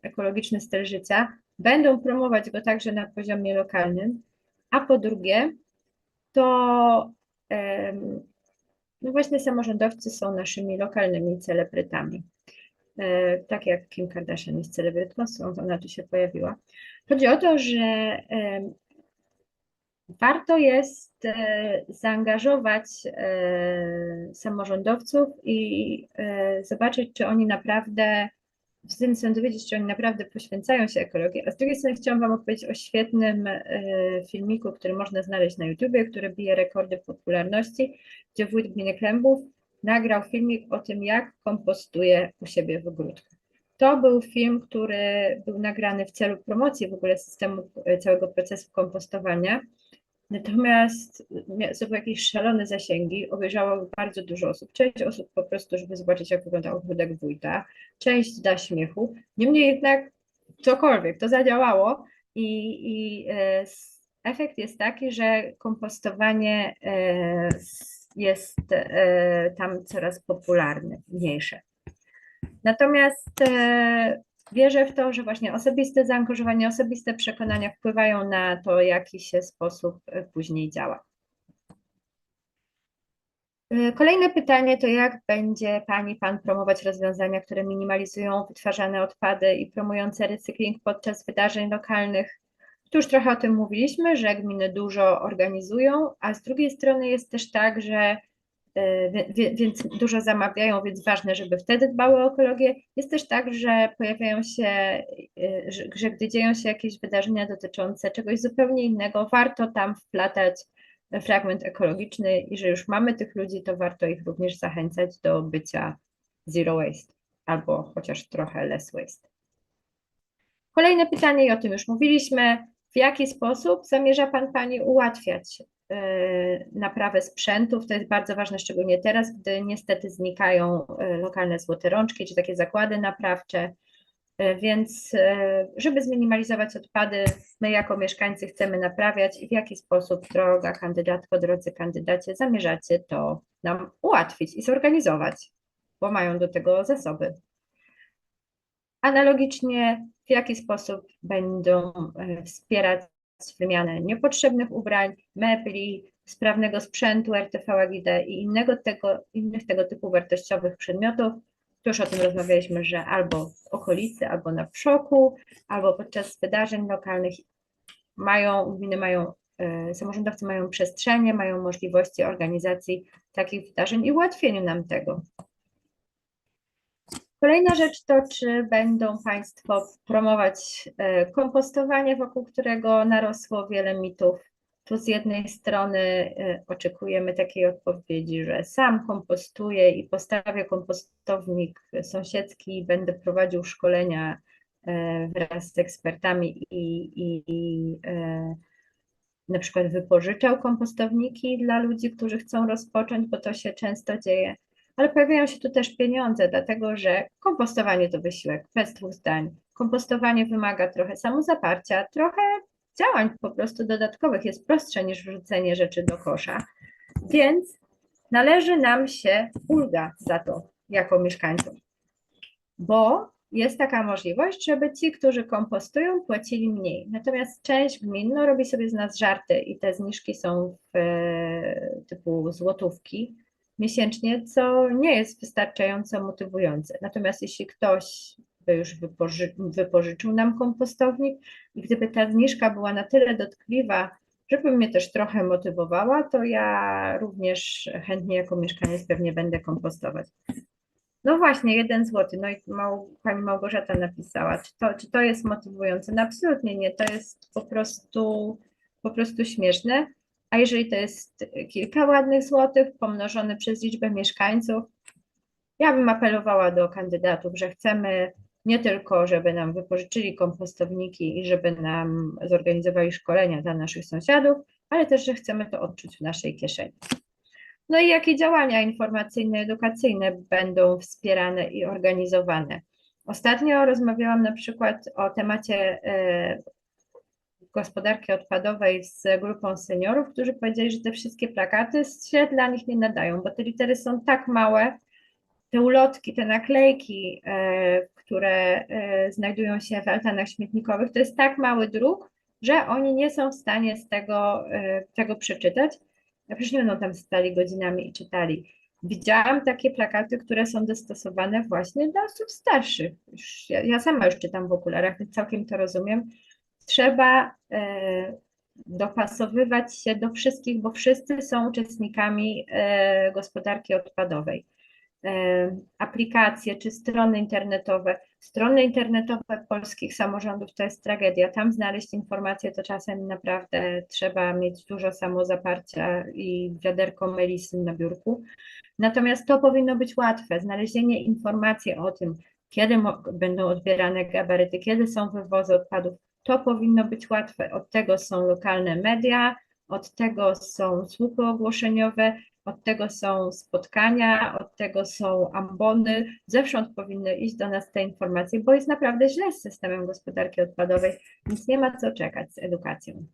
ekologiczny styl życia będą promować go także na poziomie lokalnym, a po drugie, to no właśnie samorządowcy są naszymi lokalnymi celebrytami. Tak jak Kim Kardashian jest celebrytką, ona tu się pojawiła. Chodzi o to, że warto jest zaangażować samorządowców i zobaczyć, czy oni naprawdę, z tym chcę dowiedzieć, czy oni naprawdę poświęcają się ekologii. A z drugiej strony chciałam Wam opowiedzieć o świetnym filmiku, który można znaleźć na YouTubie, który bije rekordy popularności, gdzie wójt gminy Klębów nagrał filmik o tym, jak kompostuje u siebie w ogródku. To był film, który był nagrany w celu promocji w ogóle systemu, całego procesu kompostowania. Natomiast są jakieś szalone zasięgi, obejrzało bardzo dużo osób. Część osób po prostu, żeby zobaczyć, jak wygląda ogródek wójta, część dla śmiechu. Niemniej jednak cokolwiek, to zadziałało i efekt jest taki, że kompostowanie jest tam coraz popularniejsze. Natomiast wierzę w to, że właśnie osobiste zaangażowanie, osobiste przekonania wpływają na to, w jaki się sposób później działa. Kolejne pytanie to jak będzie pan promować rozwiązania, które minimalizują wytwarzane odpady i promujące recykling podczas wydarzeń lokalnych? Tu już trochę o tym mówiliśmy, że gminy dużo organizują, a z drugiej strony jest też tak, że więc dużo zamawiają, więc ważne, żeby wtedy dbały o ekologię. Jest też tak, że pojawiają się, że gdy dzieją się jakieś wydarzenia dotyczące czegoś zupełnie innego, warto tam wplatać fragment ekologiczny i że już mamy tych ludzi, to warto ich również zachęcać do bycia zero waste albo chociaż trochę less waste. Kolejne pytanie, i o tym już mówiliśmy. W jaki sposób zamierza Pani ułatwiać naprawę sprzętów? To jest bardzo ważne, szczególnie teraz, gdy niestety znikają lokalne złote rączki, czy takie zakłady naprawcze. Więc żeby zminimalizować odpady, my jako mieszkańcy chcemy naprawiać i w jaki sposób, droga kandydatko, drodzy kandydacie, zamierzacie to nam ułatwić i zorganizować, bo mają do tego zasoby. Analogicznie, w jaki sposób będą wspierać wymianę niepotrzebnych ubrań, mebli, sprawnego sprzętu RTV AGD i innych tego typu wartościowych przedmiotów. Tu już o tym rozmawialiśmy, że albo w okolicy, albo na wszoku, albo podczas wydarzeń lokalnych gminy mają, samorządowcy mają przestrzenie, mają możliwości organizacji takich wydarzeń i ułatwieniu nam tego. Kolejna rzecz to, czy będą Państwo promować kompostowanie, wokół którego narosło wiele mitów. Tu z jednej strony oczekujemy takiej odpowiedzi, że sam kompostuję i postawię kompostownik sąsiedzki, będę prowadził szkolenia wraz z ekspertami i na przykład wypożyczał kompostowniki dla ludzi, którzy chcą rozpocząć, bo to się często dzieje. Ale pojawiają się tu też pieniądze, dlatego że kompostowanie to wysiłek, bez dwóch zdań. Kompostowanie wymaga trochę samozaparcia, trochę działań po prostu dodatkowych, jest prostsze niż wrzucenie rzeczy do kosza. Więc należy nam się ulga za to jako mieszkańcom, bo jest taka możliwość, żeby ci, którzy kompostują, płacili mniej. Natomiast część gmin robi sobie z nas żarty i te zniżki są w typu złotówki miesięcznie, co nie jest wystarczająco motywujące. Natomiast jeśli ktoś by już wypożyczył nam kompostownik i gdyby ta zniżka była na tyle dotkliwa, żeby mnie też trochę motywowała, to ja również chętnie jako mieszkaniec pewnie będę kompostować. No właśnie, 1 zł. No i pani Małgorzata napisała, czy to jest motywujące? No absolutnie nie, to jest po prostu śmieszne. A jeżeli to jest kilka ładnych złotych pomnożone przez liczbę mieszkańców, ja bym apelowała do kandydatów, że chcemy nie tylko, żeby nam wypożyczyli kompostowniki i żeby nam zorganizowali szkolenia dla naszych sąsiadów, ale też, że chcemy to odczuć w naszej kieszeni. No i jakie działania informacyjne, edukacyjne będą wspierane i organizowane? Ostatnio rozmawiałam na przykład o temacie gospodarki odpadowej z grupą seniorów, którzy powiedzieli, że te wszystkie plakaty się dla nich nie nadają, bo te litery są tak małe, te ulotki, te naklejki, które znajdują się w altanach śmietnikowych, to jest tak mały druk, że oni nie są w stanie z tego przeczytać. Ja przecież nie będą tam stali godzinami i czytali. Widziałam takie plakaty, które są dostosowane właśnie dla osób starszych. Ja sama już czytam w okularach, więc całkiem to rozumiem. Trzeba dopasowywać się do wszystkich, bo wszyscy są uczestnikami gospodarki odpadowej. Aplikacje czy strony internetowe. Strony internetowe polskich samorządów to jest tragedia. Tam znaleźć informacje to czasem naprawdę trzeba mieć dużo samozaparcia i wiaderko melisy na biurku. Natomiast to powinno być łatwe. Znalezienie informacji o tym, kiedy będą odbierane gabaryty, kiedy są wywozy odpadów, to powinno być łatwe. Od tego są lokalne media, od tego są słupy ogłoszeniowe, od tego są spotkania, od tego są ambony. Zewsząd powinny iść do nas te informacje, bo jest naprawdę źle z systemem gospodarki odpadowej, więc nie ma co czekać z edukacją.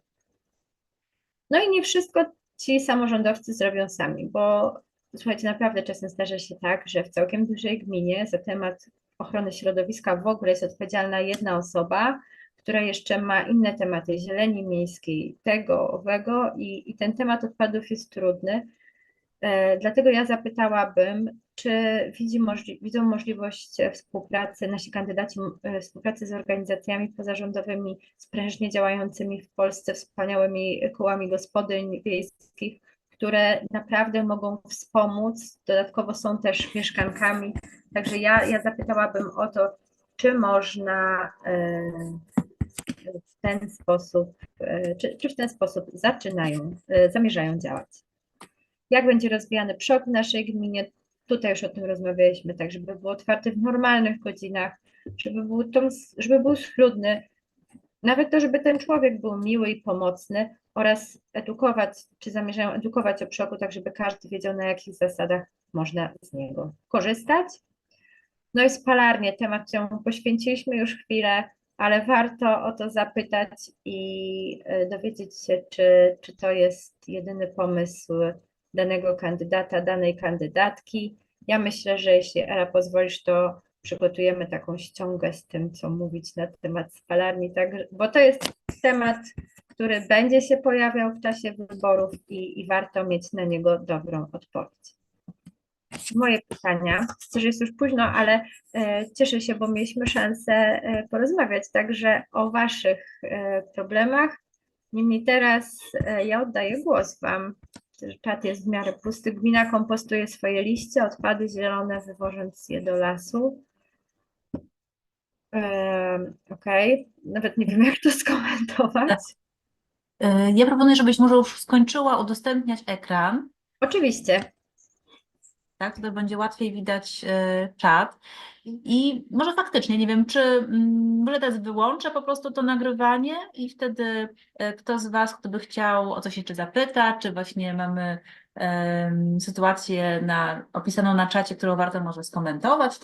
No i nie wszystko ci samorządowcy zrobią sami, bo słuchajcie, naprawdę czasem zdarza się tak, że w całkiem dużej gminie za temat ochrony środowiska w ogóle jest odpowiedzialna jedna osoba, która jeszcze ma inne tematy zieleni miejskiej, tego, owego i ten temat odpadów jest trudny. Dlatego ja zapytałabym, czy widzą możliwość współpracy, nasi kandydaci, współpracy z organizacjami pozarządowymi sprężnie działającymi w Polsce, wspaniałymi kołami gospodyń wiejskich, które naprawdę mogą wspomóc, dodatkowo są też mieszkankami. Także ja zapytałabym o to, czy można w ten sposób, czy w ten sposób zamierzają działać. Jak będzie rozwijany PSZOK w naszej gminie? Tutaj już o tym rozmawialiśmy, tak żeby był otwarty w normalnych godzinach, żeby był schludny, nawet to, żeby ten człowiek był miły i pomocny oraz edukować, czy zamierzają edukować o PSZOK-u, tak żeby każdy wiedział, na jakich zasadach można z niego korzystać. No i spalarnie, temat, któremu poświęciliśmy już chwilę, ale warto o to zapytać i dowiedzieć się, czy to jest jedyny pomysł danego kandydata, danej kandydatki. Ja myślę, że jeśli Ela pozwolisz, to przygotujemy taką ściągę z tym, co mówić na temat spalarni, tak, bo to jest temat, który będzie się pojawiał w czasie wyborów i warto mieć na niego dobrą odpowiedź. Moje pytania, myślę, że jest już późno, ale cieszę się, bo mieliśmy szansę porozmawiać także o Waszych problemach. Niemniej teraz ja oddaję głos Wam. Czat jest w miarę pusty. Gmina kompostuje swoje liście, odpady zielone, wywożąc je do lasu. Okej, nawet nie wiem, jak to skomentować. Ja proponuję, żebyś może już skończyła udostępniać ekran. Oczywiście. Tak, tutaj będzie łatwiej widać czat. I może faktycznie, nie wiem, czy może teraz wyłączę po prostu to nagrywanie i wtedy kto z Was, kto by chciał o coś jeszcze zapytać, czy właśnie mamy sytuację opisaną na czacie, którą warto może skomentować.